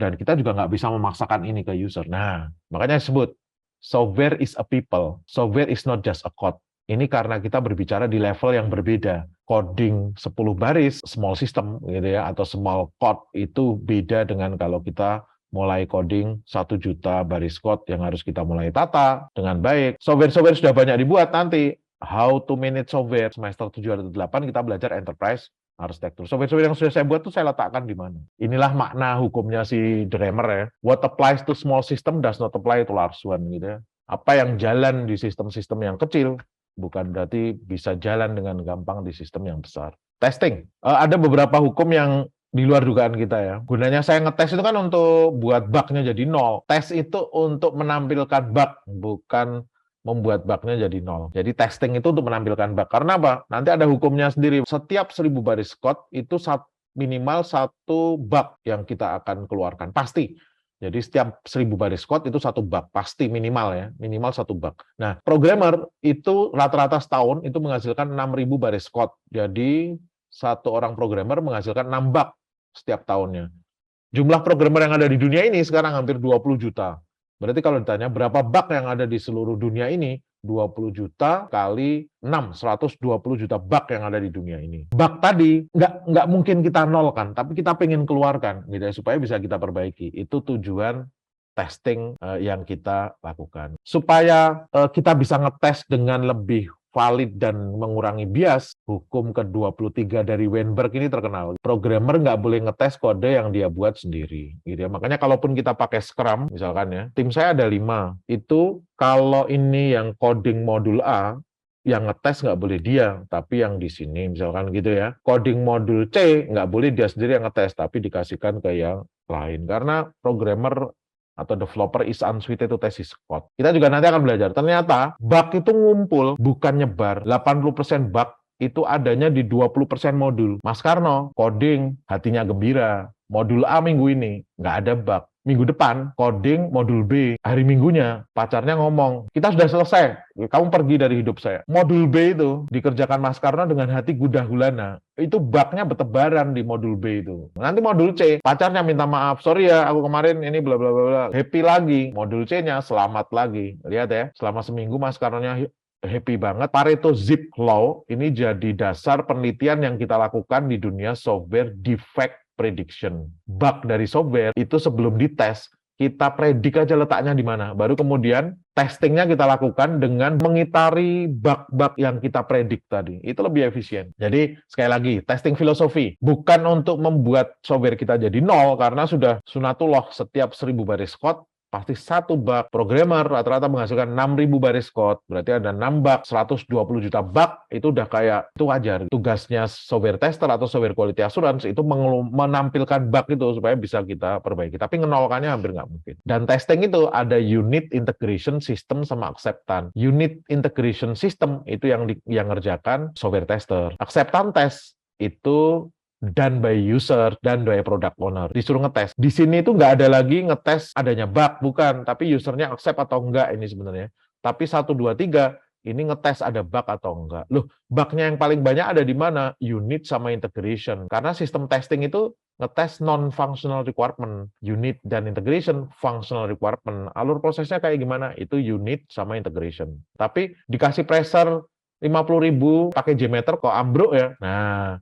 dan kita juga nggak bisa memaksakan ini ke user. Nah, makanya disebut, software is a people, software is not just a code. Ini karena kita berbicara di level yang berbeda. Coding 10 baris, small system gitu ya, atau small code itu beda dengan kalau kita mulai coding 1 juta baris code yang harus kita mulai tata dengan baik. Software-software sudah banyak dibuat nanti. How to manage software. Semester 7 atau 8 kita belajar enterprise arsitektur. Software-software yang sudah saya buat tuh saya letakkan di mana. Inilah makna hukumnya si Dremer ya. What applies to small system does not apply to large one gitu ya. Apa yang jalan di sistem-sistem yang kecil bukan berarti bisa jalan dengan gampang di sistem yang besar. Testing. Ada beberapa hukum yang di luar dugaan kita ya. Gunanya saya ngetes itu kan untuk buat bug-nya jadi 0. Tes itu untuk menampilkan bug, bukan membuat bug-nya jadi 0. Jadi testing itu untuk menampilkan bug. Karena apa? Nanti ada hukumnya sendiri. Setiap 1000 baris code itu minimal 1 bug yang kita akan keluarkan. Pasti. Jadi setiap 1000 baris code itu satu bug, pasti minimal ya, minimal satu bug. Nah, programmer itu rata-rata setahun itu menghasilkan 6.000 baris code. Jadi satu orang programmer menghasilkan 6 bug setiap tahunnya. Jumlah programmer yang ada di dunia ini sekarang hampir 20 juta. Berarti kalau ditanya berapa bug yang ada di seluruh dunia ini, 20 juta kali 6, 120 juta bug yang ada di dunia ini. Bug tadi nggak mungkin kita nolkan, tapi kita pengen keluarkan gitu ya, supaya bisa kita perbaiki. Itu tujuan testing yang kita lakukan. Supaya kita bisa ngetes dengan lebih valid dan mengurangi bias, hukum ke-23 dari Weinberg ini terkenal. Programmer nggak boleh ngetes kode yang dia buat sendiri. Gitu ya. Makanya kalaupun kita pakai Scrum, misalkan ya, tim saya ada 5. Itu kalau ini yang coding modul A, yang ngetes nggak boleh dia, tapi yang di sini, misalkan gitu ya. Coding modul C, nggak boleh dia sendiri yang ngetes, tapi dikasihkan ke yang lain. Karena programmer atau developer is unsuited to test his code. Kita juga nanti akan belajar, ternyata bug itu ngumpul, bukan nyebar. 80% bug itu adanya di 20% modul. Mas Karno, coding, hatinya gembira. Modul A minggu ini, nggak ada bug. Minggu depan, coding modul B. Hari minggunya, pacarnya ngomong, kita sudah selesai, kamu pergi dari hidup saya. Modul B itu dikerjakan Mas Karno dengan hati gundah gulana. Itu bugnya bertebaran di modul B itu. Nanti modul C, pacarnya minta maaf, sorry ya, aku kemarin ini bla bla bla bla. Happy lagi. Modul C-nya selamat lagi. Lihat ya, selama seminggu Mas Karnonya happy banget. Pareto Zip Law ini jadi dasar penelitian yang kita lakukan di dunia software defect prediction. Bug dari software itu sebelum dites, kita predik aja letaknya di mana. Baru kemudian testingnya kita lakukan dengan mengitari bug-bug yang kita predik tadi. Itu lebih efisien. Jadi sekali lagi, testing filosofi. Bukan untuk membuat software kita jadi nol, karena sudah sunatullah setiap 1000 baris code, pasti satu bug. Programmer rata-rata menghasilkan 6.000 baris code, berarti ada 6 bug, 120 juta bug, itu udah kayak, itu wajar. Tugasnya software tester atau software quality assurance itu menampilkan bug itu supaya bisa kita perbaiki, tapi ngenolkannya hampir nggak mungkin. Dan testing itu ada unit integration system sama acceptance. Unit integration system itu yang ngerjakan software tester. Acceptance test itu done by user, dan by product owner. Disuruh ngetes. Di sini itu nggak ada lagi ngetes adanya bug, bukan. Tapi usernya accept atau enggak ini sebenarnya. Tapi 1, 2, 3, ini ngetes ada bug atau enggak. Loh, bugnya yang paling banyak ada di mana? Unit sama integration. Karena sistem testing itu ngetes non-functional requirement. Unit dan integration, functional requirement. Alur prosesnya kayak gimana? Itu unit sama integration. Tapi dikasih pressure 50.000 pakai JMeter kok ambruk ya. Nah,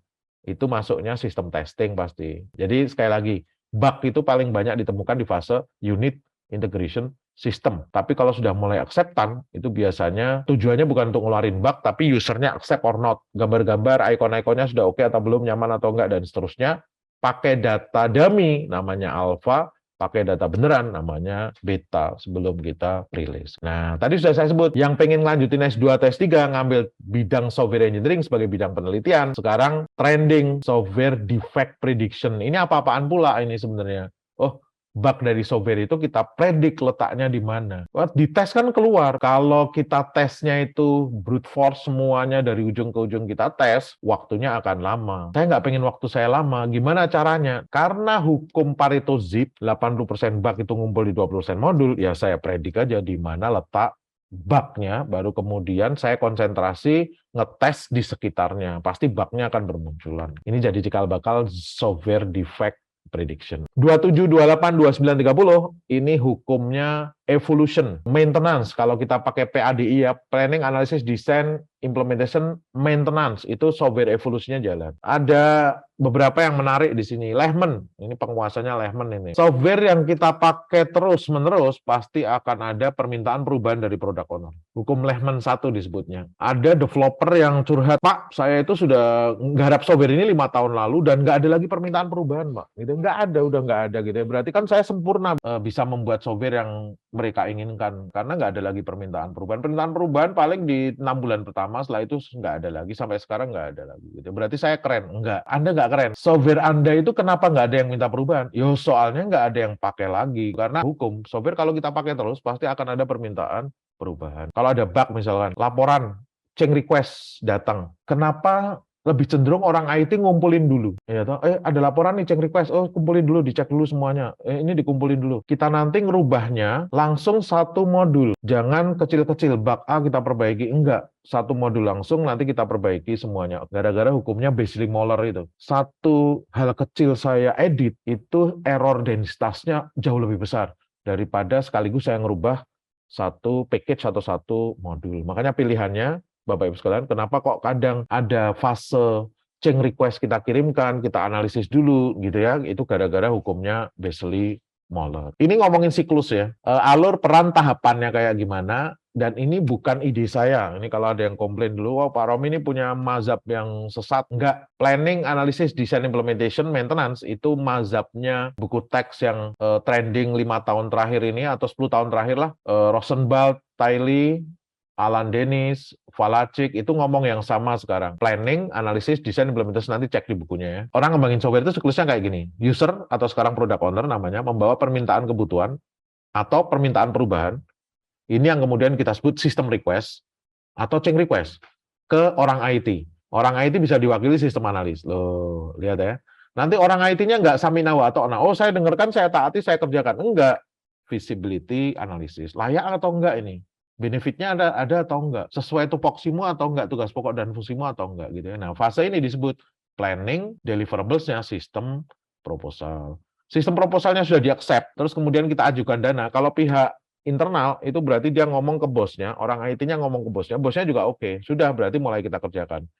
itu masuknya sistem testing pasti. Jadi sekali lagi, bug itu paling banyak ditemukan di fase unit integration system. Tapi kalau sudah mulai acceptance, itu biasanya tujuannya bukan untuk ngeluarin bug, tapi usernya accept or not. Gambar-gambar, icon-iconnya sudah oke atau belum, nyaman atau enggak, dan seterusnya. Pakai data dummy, namanya alpha, pakai data beneran namanya beta sebelum kita rilis. Nah, tadi sudah saya sebut, yang pengen lanjutin S2 atau S3 ngambil bidang software engineering sebagai bidang penelitian, sekarang trending software defect prediction. Ini apa-apaan pula ini sebenarnya? Oh, bug dari software itu kita predik letaknya di mana. Di tes kan keluar. Kalau kita tesnya itu brute force semuanya dari ujung ke ujung kita tes, waktunya akan lama. Saya nggak pengen waktu saya lama. Gimana caranya? Karena hukum Pareto Zip, 80% bug itu ngumpul di 20% modul, ya saya predik aja di mana letak bug-nya, baru kemudian saya konsentrasi ngetes di sekitarnya. Pasti bug-nya akan bermunculan. Ini jadi cikal bakal software defect prediction. 27, 28, 29, 30 ini hukumnya evolution, maintenance. Kalau kita pakai PADI ya, planning, analysis, design, implementation, maintenance, itu software evolusinya jalan. Ada beberapa yang menarik di sini. Lehman, ini penguasanya Lehman ini. Software yang kita pakai terus-menerus pasti akan ada permintaan perubahan dari product owner. Hukum Lehman 1 disebutnya. Ada developer yang curhat, Pak, saya itu sudah nggarap software ini 5 tahun lalu dan nggak ada lagi permintaan perubahan, Pak. Gitu. Nggak ada, udah nggak ada gitu ya. Berarti kan saya sempurna bisa membuat software yang mereka inginkan, karena nggak ada lagi permintaan perubahan. Permintaan perubahan paling di 6 bulan pertama, setelah itu nggak ada lagi, sampai sekarang nggak ada lagi. Gitu. Berarti saya keren? Enggak. Anda nggak keren. Software Anda itu kenapa nggak ada yang minta perubahan? Yo, soalnya nggak ada yang pakai lagi. Karena hukum, software kalau kita pakai terus, pasti akan ada permintaan perubahan. Kalau ada bug misalkan, laporan, change request datang. Kenapa lebih cenderung orang IT ngumpulin dulu. Ya toh, ada laporan nih, change request. Oh, kumpulin dulu, dicek dulu semuanya. Ini dikumpulin dulu. Kita nanti ngerubahnya langsung satu modul. Jangan kecil-kecil, bug A kita perbaiki. Enggak. Satu modul langsung, nanti kita perbaiki semuanya. Gara-gara hukumnya Beasley-Moller itu. Satu hal kecil saya edit, itu error densitasnya jauh lebih besar daripada sekaligus saya ngerubah satu package atau satu modul. Makanya pilihannya, Bapak Ibu sekalian, kenapa kok kadang ada fase change request kita kirimkan, kita analisis dulu gitu ya, itu gara-gara hukumnya Beasley-Moller. Ini ngomongin siklus ya, alur peran tahapannya kayak gimana, dan ini bukan ide saya. Ini kalau ada yang komplain dulu, wah Pak Romi ini punya mazhab yang sesat. Enggak, planning, analisis, design, implementation, maintenance, itu mazhabnya buku teks yang trending 5 tahun terakhir ini, atau 10 tahun terakhir lah, Rosenblatt, Tiley, Alan Dennis, Valacik, itu ngomong yang sama sekarang. Planning, analisis, desain, implementasi, nanti cek di bukunya ya. Orang ngembangin software itu siklusnya kayak gini. User, atau sekarang product owner namanya, membawa permintaan kebutuhan atau permintaan perubahan. Ini yang kemudian kita sebut system request atau change request ke orang IT. Orang IT bisa diwakili sistem analis. Loh, lihat ya. Nanti orang IT-nya nggak saminawa atau oh saya dengarkan, saya taati, saya kerjakan. Enggak. Visibility analysis. Layak atau enggak ini? Benefitnya ada atau enggak, sesuai tupoksimu atau enggak, tugas pokok dan fungsimu atau enggak gitu ya. Nah, fase ini disebut planning, deliverables-nya sistem proposal. Sistem proposalnya sudah di-accept, terus kemudian kita ajukan dana. Kalau pihak internal itu berarti dia ngomong ke bosnya, orang IT-nya ngomong ke bosnya juga oke, sudah berarti mulai kita kerjakan.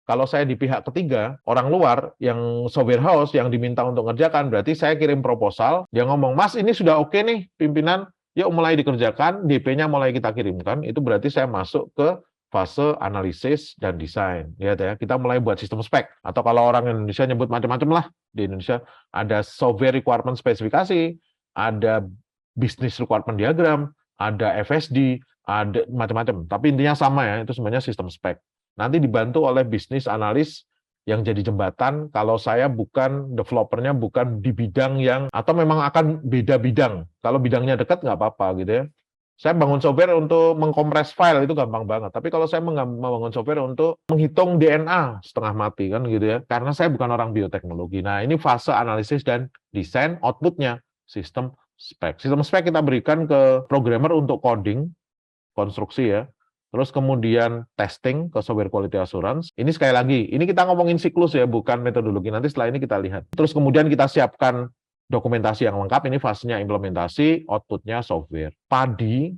Kalau saya di pihak ketiga, orang luar yang software house yang diminta untuk ngerjakan, berarti saya kirim proposal, dia ngomong, "Mas, ini sudah oke nih, pimpinan, yuk mulai dikerjakan, DP-nya mulai kita kirimkan," itu berarti saya masuk ke fase analisis dan desain. Lihat ya, kita mulai buat sistem spek. Atau kalau orang Indonesia nyebut macam-macam lah, di Indonesia ada software requirement spesifikasi, ada business requirement diagram, ada FSD, ada macam-macam. Tapi intinya sama ya, itu sebenarnya sistem spek. Nanti dibantu oleh bisnis analis yang jadi jembatan kalau saya bukan developernya, bukan di bidang yang, atau memang akan beda bidang. Kalau bidangnya dekat nggak apa-apa gitu ya. Saya bangun software untuk mengkompres file itu gampang banget. Tapi kalau saya membangun software untuk menghitung DNA setengah mati kan gitu ya. Karena saya bukan orang bioteknologi. Nah ini fase analisis dan desain, outputnya sistem spek. Sistem spek kita berikan ke programmer untuk coding, konstruksi ya. Terus kemudian testing ke software quality assurance. Ini sekali lagi, ini kita ngomongin siklus ya, bukan metodologi. Nanti setelah ini kita lihat. Terus kemudian kita siapkan dokumentasi yang lengkap, ini fasenya implementasi, outputnya software. Padi,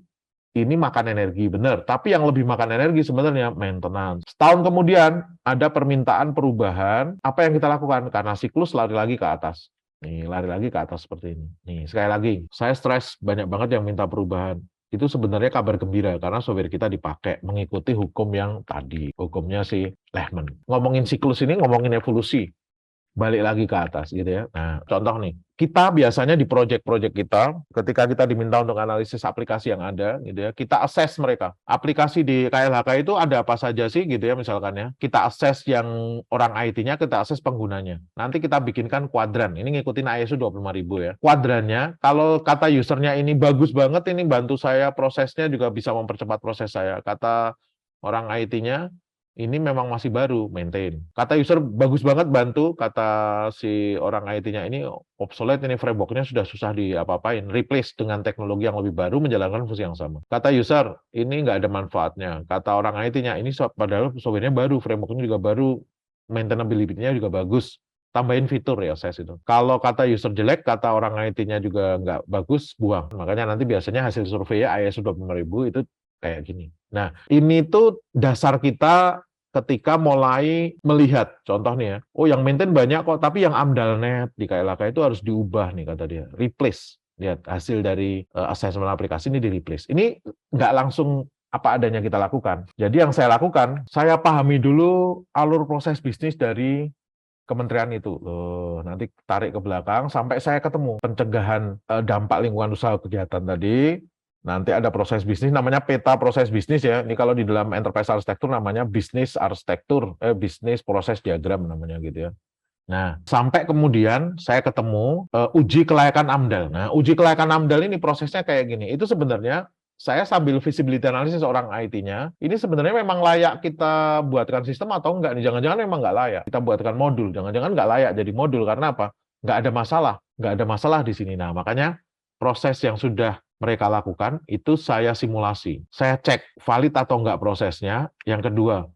ini makan energi, benar. Tapi yang lebih makan energi sebenarnya maintenance. Setahun kemudian ada permintaan perubahan, apa yang kita lakukan? Karena siklus lari lagi ke atas. Nih, lari lagi ke atas seperti ini. Nih, sekali lagi, saya stres banyak banget yang minta perubahan. Itu sebenarnya kabar gembira karena software kita dipakai mengikuti hukum yang tadi, hukumnya si Lehman. Ngomongin siklus ini ngomongin evolusi, balik lagi ke atas gitu ya. Nah, contoh nih, kita biasanya di project-project kita, ketika kita diminta untuk analisis aplikasi yang ada gitu ya, kita assess mereka. Aplikasi di KLHK itu ada apa saja sih gitu ya misalkan ya. Kita assess yang orang IT-nya, kita assess penggunanya. Nanti kita bikinkan kuadran. Ini ngikutin ISO 25000 ya. Kuadrannya, kalau kata usernya ini bagus banget, ini bantu saya prosesnya, juga bisa mempercepat proses saya. Kata orang IT-nya, ini memang masih baru, maintain. Kata user bagus banget bantu, kata si orang IT-nya ini obsolete, ini framework-nya sudah susah diapa-apain, replace dengan teknologi yang lebih baru menjalankan fungsi yang sama. Kata user, ini nggak ada manfaatnya. Kata orang IT-nya, ini padahal software-nya baru, framework-nya juga baru, maintainability-nya juga bagus. Tambahin fitur ya, saya itu. Kalau kata user jelek, kata orang IT-nya juga nggak bagus, buang. Makanya nanti biasanya hasil survei ISO 25000 itu kayak gini. Nah, ini tuh dasar kita ketika mulai melihat, contoh nih ya, oh yang maintain banyak kok, tapi yang AMDALNet di KLHK itu harus diubah nih kata dia, replace. Lihat hasil dari assessment aplikasi ini di replace. Ini nggak langsung apa adanya kita lakukan. Jadi yang saya lakukan, saya pahami dulu alur proses bisnis dari kementerian itu. Loh, nanti tarik ke belakang sampai saya ketemu pencegahan dampak lingkungan usaha kegiatan tadi. Nanti ada proses bisnis, namanya peta proses bisnis ya. Ini kalau di dalam enterprise arsitektur namanya bisnis arsitektur, bisnis proses diagram namanya gitu ya. Nah, sampai kemudian saya ketemu uji kelayakan AMDAL. Nah, uji kelayakan AMDAL ini prosesnya kayak gini. Itu sebenarnya saya sambil visibility analysis orang IT-nya, ini sebenarnya memang layak kita buatkan sistem atau enggak nih? Jangan-jangan memang nggak layak. Kita buatkan modul, jangan-jangan nggak layak jadi modul. Karena apa? Nggak ada masalah di sini. Nah, makanya proses yang sudah mereka lakukan, itu saya simulasi. Saya cek valid atau enggak prosesnya. Yang kedua,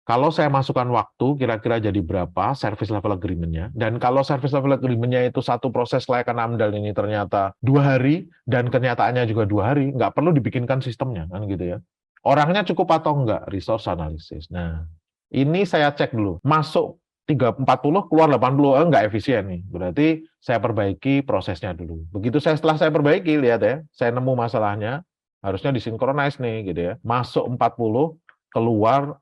kalau saya masukkan waktu, kira-kira jadi berapa service level agreement-nya. Dan kalau service level agreement-nya itu satu proses kelayakan AMDAL ini ternyata 2 hari, dan kenyataannya juga 2 hari, nggak perlu dibikinkan sistemnya, kan gitu ya. Orangnya cukup atau enggak? Resource analysis. Nah, ini saya cek dulu. Masuk 40, keluar 80, nggak efisien nih. Berarti saya perbaiki prosesnya dulu. Setelah saya perbaiki, lihat ya, saya nemu masalahnya, harusnya disinkronize nih, gitu ya. Masuk 40, keluar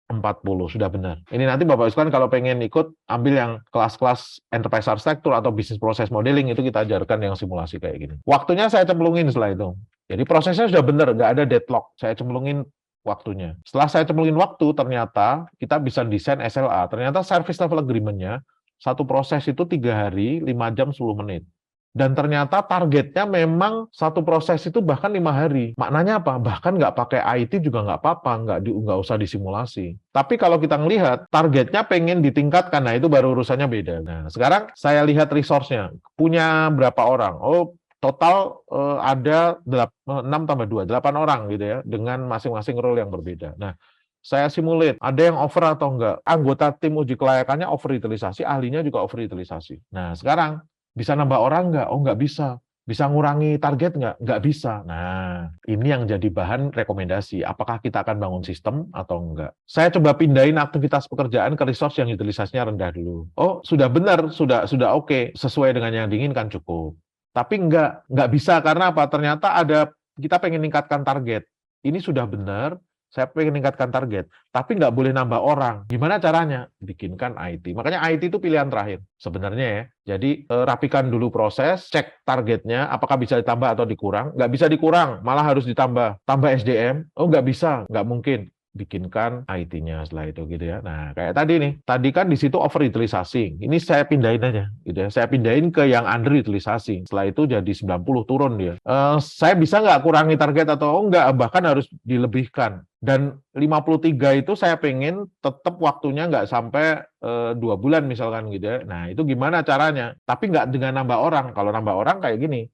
40, sudah benar. Ini nanti Bapak sekalian kalau pengen ikut, ambil yang kelas-kelas enterprise architecture atau business process modeling, itu kita ajarkan yang simulasi kayak gini. Waktunya saya cemplungin setelah itu. Jadi prosesnya sudah benar, nggak ada deadlock. Saya cemplungin waktunya. Setelah saya cemplungin waktu, ternyata kita bisa desain SLA. Ternyata service level agreement-nya, satu proses itu 3 hari, 5 jam, 10 menit. Dan ternyata targetnya memang satu proses itu bahkan 5 hari. Maknanya apa? Bahkan nggak pakai IT juga nggak apa-apa, nggak usah disimulasi. Tapi kalau kita ngelihat, targetnya pengen ditingkatkan, nah itu baru urusannya beda. Nah, sekarang saya lihat resource-nya. Punya berapa orang? Oh, total ada 6 tambah 2, 8 orang gitu ya, dengan masing-masing role yang berbeda. Nah, saya simulate, ada yang over atau enggak. Anggota tim uji kelayakannya overutilisasi, ahlinya juga overutilisasi. Nah, sekarang bisa nambah orang nggak? Oh, nggak bisa. Bisa ngurangi target nggak? Nggak bisa. Nah, ini yang jadi bahan rekomendasi. Apakah kita akan bangun sistem atau enggak? Saya coba pindahin aktivitas pekerjaan ke resource yang utilisasinya rendah dulu. Oh, sudah benar, sudah oke. Sesuai dengan yang diinginkan cukup. Tapi nggak bisa. Karena apa? Ternyata kita pengen meningkatkan target. Ini sudah benar, saya pengen meningkatkan target, tapi nggak boleh nambah orang. Gimana caranya? Bikinkan IT. Makanya IT itu pilihan terakhir sebenarnya ya. Jadi rapikan dulu proses, cek targetnya, apakah bisa ditambah atau dikurang. Nggak bisa dikurang, malah harus ditambah. Tambah SDM, oh nggak bisa, nggak mungkin. Bikinkan IT-nya setelah itu gitu ya. Nah, kayak tadi nih. Tadi kan di situ overutilisasi. Ini saya pindahin aja gitu ya. Saya pindahin ke yang underutilisasi. Setelah itu jadi 90 turun dia. Saya bisa nggak kurangi target atau enggak? Bahkan harus dilebihkan. Dan 53 itu saya pengen tetap waktunya nggak sampai 2 bulan misalkan gitu ya. Nah, itu gimana caranya? Tapi nggak dengan nambah orang. Kalau nambah orang kayak gini.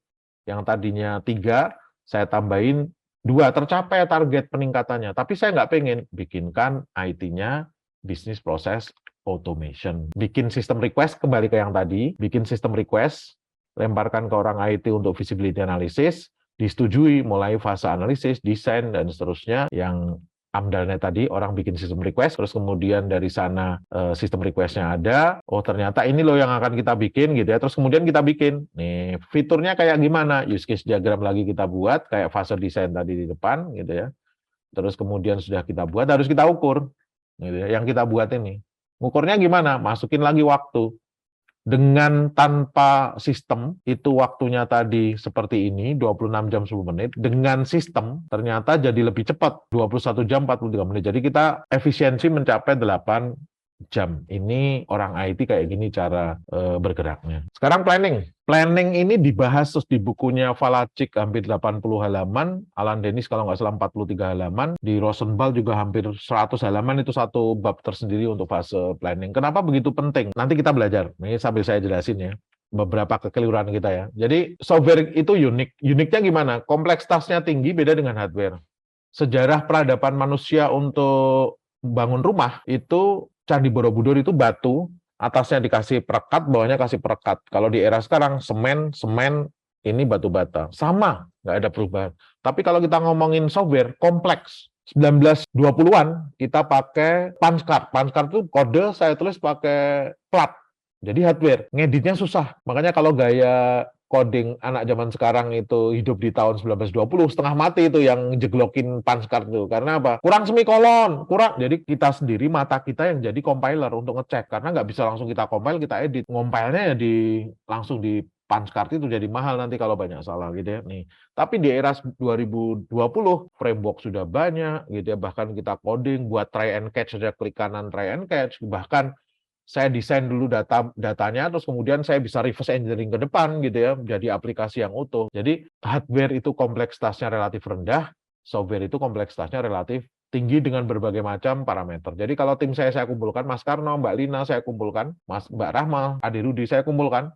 Yang tadinya 3, saya tambahin 2, tercapai target peningkatannya. Tapi saya nggak pengen bikinkan IT-nya business process automation. Bikin sistem request, kembali ke yang tadi, bikin sistem request, lemparkan ke orang IT untuk visibility analysis, disetujui mulai fase analisis, desain, dan seterusnya. Yang AMDAL-nya tadi, orang bikin sistem request, terus kemudian dari sana sistem request-nya ada, oh ternyata ini loh yang akan kita bikin gitu ya, terus kemudian kita bikin, nih fiturnya kayak gimana, use case diagram lagi kita buat, kayak fase desain tadi di depan gitu ya, terus kemudian sudah kita buat, harus kita ukur, gitu ya, yang kita buat ini. Ngukurnya gimana? Masukin lagi waktu. Dengan tanpa sistem, itu waktunya tadi seperti ini, 26 jam 10 menit. Dengan sistem, ternyata jadi lebih cepat, 21 jam 43 menit. Jadi kita efisiensi mencapai 8 jam. Ini orang IT kayak gini cara bergeraknya. Sekarang planning. Planning ini dibahas terus di bukunya Valacik hampir 80 halaman, Alan Dennis kalau nggak salah 43 halaman, di Rosenbal juga hampir 100 halaman, itu satu bab tersendiri untuk fase planning. Kenapa begitu penting? Nanti kita belajar. Ini sambil saya jelasin ya. Beberapa kekeliruan kita ya. Jadi software itu unik. Uniknya gimana? Kompleksitasnya tinggi, beda dengan hardware. Sejarah peradaban manusia untuk bangun rumah itu Candi Borobudur itu batu, atasnya dikasih perekat, bawahnya kasih perekat. Kalau di era sekarang semen, ini batu bata. Sama, nggak ada perubahan. Tapi kalau kita ngomongin software, kompleks. 1920-an kita pakai punch card. Punch card itu kode saya tulis pakai plat. Jadi hardware, ngeditnya susah. Makanya kalau gaya coding anak zaman sekarang itu hidup di tahun 1920, setengah mati itu yang jeglokin punch card itu. Karena apa? Kurang semikolon, kurang. Jadi kita sendiri, mata kita yang jadi compiler untuk ngecek. Karena nggak bisa langsung kita compile, kita edit. Ngompilnya ya langsung di punch card itu jadi mahal nanti kalau banyak salah gitu ya. Nih. Tapi di era 2020, framework sudah banyak gitu ya. Bahkan kita coding buat try and catch, saja klik kanan try and catch. Bahkan saya desain dulu datanya, terus kemudian saya bisa reverse engineering ke depan gitu ya, jadi aplikasi yang utuh. Jadi hardware itu kompleksitasnya relatif rendah, software itu kompleksitasnya relatif tinggi dengan berbagai macam parameter. Jadi kalau tim saya kumpulkan, Mas Karno, Mbak Lina saya kumpulkan, Mbak Rahma, Ade Rudi saya kumpulkan,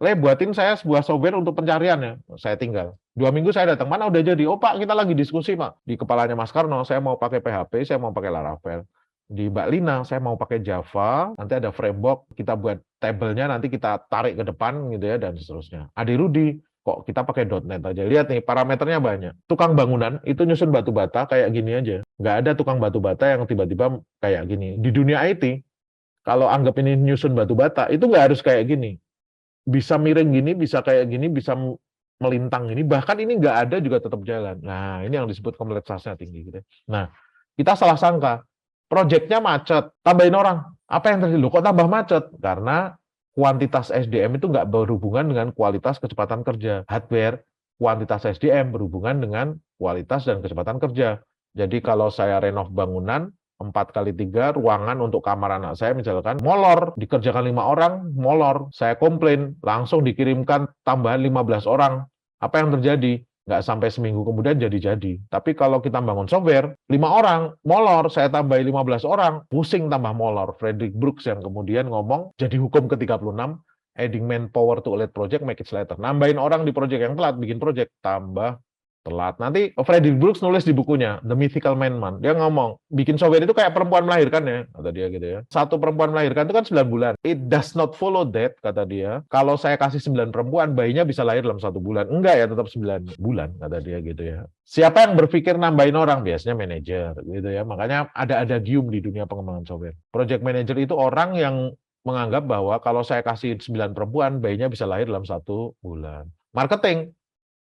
buatin saya sebuah software untuk pencarian ya, saya tinggal. 2 minggu saya datang, mana udah jadi? Oh Pak, kita lagi diskusi Pak. Di kepalanya Mas Karno, saya mau pakai PHP, saya mau pakai Laravel. Di Mbak Lina, saya mau pakai Java, nanti ada framework, kita buat tabelnya, nanti kita tarik ke depan gitu ya, dan seterusnya. Ade Rudi, kok kita pakai .NET aja. Lihat nih, parameternya banyak. Tukang bangunan, itu nyusun batu bata kayak gini aja. Nggak ada tukang batu bata yang tiba-tiba kayak gini. Di dunia IT, kalau anggap ini nyusun batu bata, itu nggak harus kayak gini. Bisa miring gini, bisa kayak gini, bisa melintang gini, bahkan ini nggak ada juga tetap jalan. Nah, ini yang disebut kompleksitasnya tinggi gitu. Nah, kita salah sangka, proyeknya macet, tambahin orang. Apa yang terjadi? Loh, kok tambah macet? Karena kuantitas SDM itu nggak berhubungan dengan kualitas kecepatan kerja. Hardware, kuantitas SDM berhubungan dengan kualitas dan kecepatan kerja. Jadi kalau saya renov bangunan, 4x3 ruangan untuk kamar anak saya misalkan molor, dikerjakan 5 orang, molor, saya komplain, langsung dikirimkan tambahan 15 orang. Apa yang terjadi? Nggak sampai seminggu kemudian jadi-jadi. Tapi kalau kita bangun software, 5 orang, molor, saya tambahin 15 orang, pusing tambah molor. Frederick Brooks yang kemudian ngomong, jadi hukum ke-36, adding manpower to a late project, make it later. Nambahin orang di project yang telat, bikin project, tambah telat. Nanti Frederick Brooks nulis di bukunya The Mythical Man. Dia ngomong, bikin software itu kayak perempuan melahirkan ya, kata dia gitu ya. Satu perempuan melahirkan itu kan 9 bulan. It does not follow that, kata dia. Kalau saya kasih 9 perempuan, bayinya bisa lahir dalam 1 bulan. Enggak ya, tetap 9 bulan, kata dia gitu ya. Siapa yang berpikir nambahin orang? Biasanya manajer gitu ya. Makanya ada adagium di dunia pengembangan software. Project manager itu orang yang menganggap bahwa kalau saya kasih 9 perempuan, bayinya bisa lahir dalam 1 bulan. Marketing,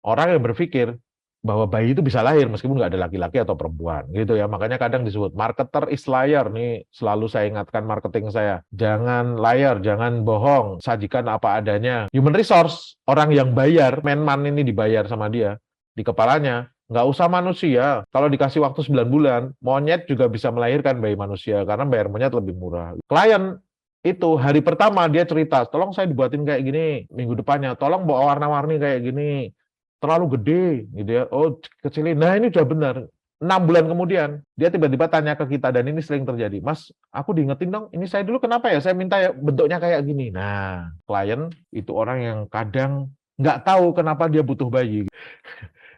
orang yang berpikir bahwa bayi itu bisa lahir meskipun nggak ada laki-laki atau perempuan gitu ya, makanya kadang disebut marketer is liar. Nih selalu saya ingatkan marketing saya, jangan liar, jangan bohong, sajikan apa adanya. Human resource, orang yang bayar, man ini dibayar sama dia di kepalanya, nggak usah manusia, kalau dikasih waktu 9 bulan monyet juga bisa melahirkan bayi manusia karena bayar monyet lebih murah. Klien itu hari pertama dia cerita, tolong saya dibuatin kayak gini, minggu depannya tolong bawa warna-warni kayak gini, terlalu gede gitu ya, oh kecilin. Nah ini udah benar. 6 bulan kemudian dia tiba-tiba tanya ke kita, dan ini sering terjadi, Mas aku diingetin dong, ini saya dulu kenapa ya saya minta ya bentuknya kayak gini. Nah klien itu orang yang kadang nggak tahu kenapa dia butuh bayi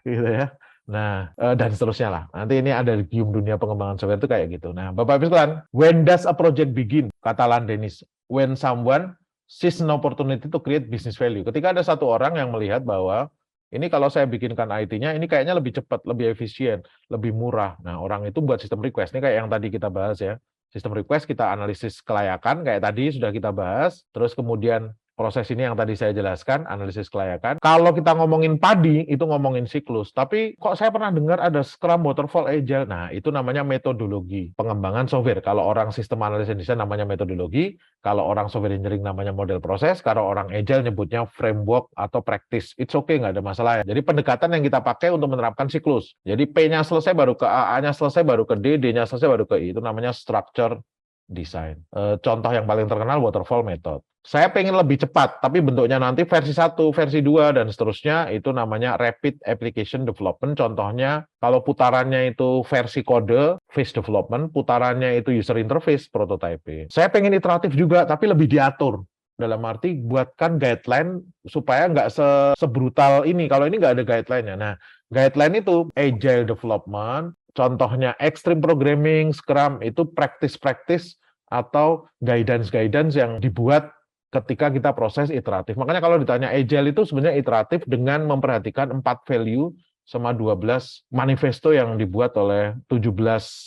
gitu ya. Nah, dan seterusnya lah. Nanti ini ada di dunia pengembangan software itu kayak gitu. Nah, Bapak Ibu sekalian, when does a project begin? Kata Alan Dennis, when someone sees an opportunity to create business value. Ketika ada satu orang yang melihat bahwa ini kalau saya bikinkan IT-nya, ini kayaknya lebih cepat, lebih efisien, lebih murah. Nah, orang itu buat sistem request. Ini kayak yang tadi kita bahas ya. Sistem request kita analisis kelayakan, kayak tadi sudah kita bahas. Terus kemudian proses ini yang tadi saya jelaskan, analisis kelayakan. Kalau kita ngomongin padi, itu ngomongin siklus. Tapi kok saya pernah dengar ada Scrum, Waterfall, Agile. Nah, itu namanya metodologi pengembangan software. Kalau orang sistem analisis desain namanya metodologi, kalau orang software engineering namanya model proses, kalau orang Agile nyebutnya framework atau practice. It's okay, nggak ada masalah ya. Jadi pendekatan yang kita pakai untuk menerapkan siklus. Jadi P-nya selesai baru ke A, A-nya selesai baru ke D, D-nya selesai baru ke I. Itu namanya structure design. Contoh yang paling terkenal waterfall method. Saya pengen lebih cepat, tapi bentuknya nanti versi 1, versi 2, dan seterusnya, itu namanya rapid application development. Contohnya, kalau putarannya itu versi kode, phase development, putarannya itu user interface, prototype. Saya pengen iteratif juga, tapi lebih diatur. Dalam arti, buatkan guideline supaya nggak sebrutal ini. Kalau ini nggak ada guideline-nya. Nah, guideline itu agile development, contohnya extreme programming, Scrum, itu practice-practice atau guidance-guidance yang dibuat ketika kita proses iteratif. Makanya kalau ditanya Agile itu sebenarnya iteratif dengan memperhatikan 4 value sama 12 manifesto yang dibuat oleh 17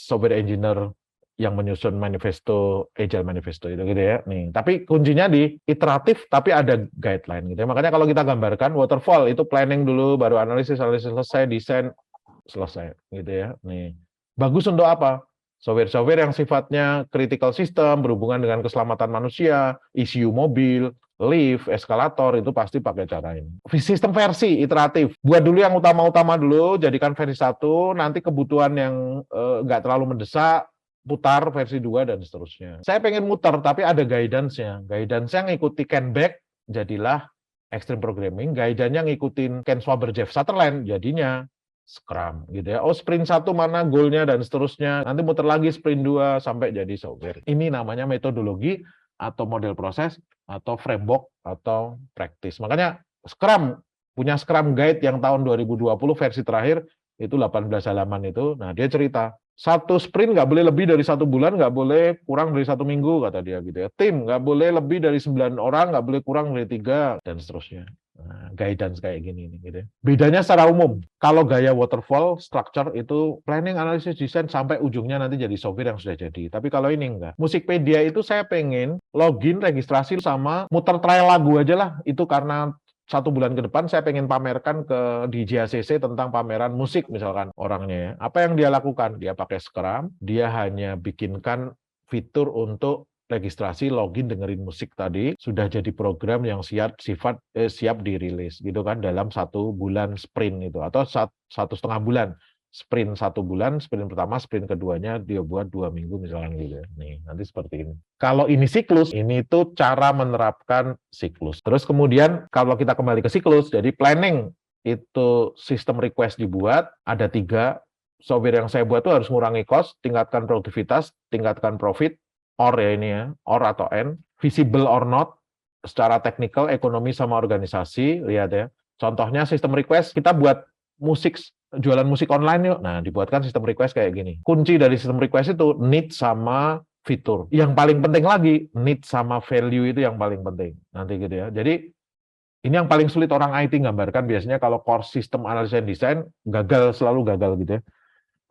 software engineer yang menyusun manifesto, Agile manifesto itu gitu ya. Nih, tapi kuncinya di iteratif tapi ada guideline gitu ya. Makanya kalau kita gambarkan waterfall itu planning dulu, baru analisis selesai, desain selesai gitu ya. Nih. Bagus untuk apa? Software-software yang sifatnya critical system, berhubungan dengan keselamatan manusia, ECU mobil, lift, eskalator, itu pasti pakai cara ini. Sistem versi iteratif. Buat dulu yang utama-utama dulu, jadikan versi 1, nanti kebutuhan yang nggak terlalu mendesak, putar versi 2 dan seterusnya. Saya pengen muter tapi ada guidance-nya. Guidance-nya ngikuti Canback, jadilah Extreme Programming. Guidance-nya ngikutin Ken Swaber Jeff Sutherland, jadinya Scrum gitu ya. Oh, sprint 1 mana goalnya dan seterusnya. Nanti muter lagi sprint 2 sampai jadi software. Ini namanya metodologi atau model proses atau framework atau practice. Makanya Scrum punya Scrum Guide yang tahun 2020 versi terakhir itu 18 halaman itu. Nah, dia cerita satu sprint nggak boleh lebih dari 1 bulan, nggak boleh kurang dari 1 minggu, kata dia gitu ya. Tim nggak boleh lebih dari 9 orang, nggak boleh kurang dari 3 dan seterusnya. Nah, guidance kayak gini nih, gitu ya. Bedanya secara umum, kalau gaya waterfall structure itu planning, analisis, desain sampai ujungnya nanti jadi software yang sudah jadi. Tapi kalau ini enggak. Musikpedia itu saya pengen login, registrasi sama muter trial lagu aja lah. Itu karena 1 bulan ke depan saya pengen pamerkan ke di JACC tentang pameran musik misalkan orangnya ya. Apa yang dia lakukan? Dia pakai Scrum, dia hanya bikinkan fitur untuk registrasi, login, dengerin musik tadi, sudah jadi program yang siap dirilis gitu kan dalam 1 bulan sprint itu atau 1,5 bulan. Sprint 1 bulan, sprint pertama, sprint keduanya dia buat 2 minggu misalnya gitu ya. Nih, nanti seperti ini. Kalau ini siklus, ini tuh cara menerapkan siklus. Terus kemudian kalau kita kembali ke siklus, jadi planning itu sistem request dibuat, ada 3. Software yang saya buat tuh harus mengurangi cost, tingkatkan produktivitas, tingkatkan profit, or ya ini ya, or atau and, visible or not, secara teknikal, ekonomi sama organisasi, lihat ya. Contohnya sistem request, kita buat musik, jualan musik online yuk. Nah, dibuatkan sistem request kayak gini. Kunci dari sistem request itu need sama fitur. Yang paling penting lagi, need sama value itu yang paling penting. Nanti gitu ya. Jadi, ini yang paling sulit orang IT gambarkan biasanya kalau core system analysis and design gagal, selalu gagal gitu ya.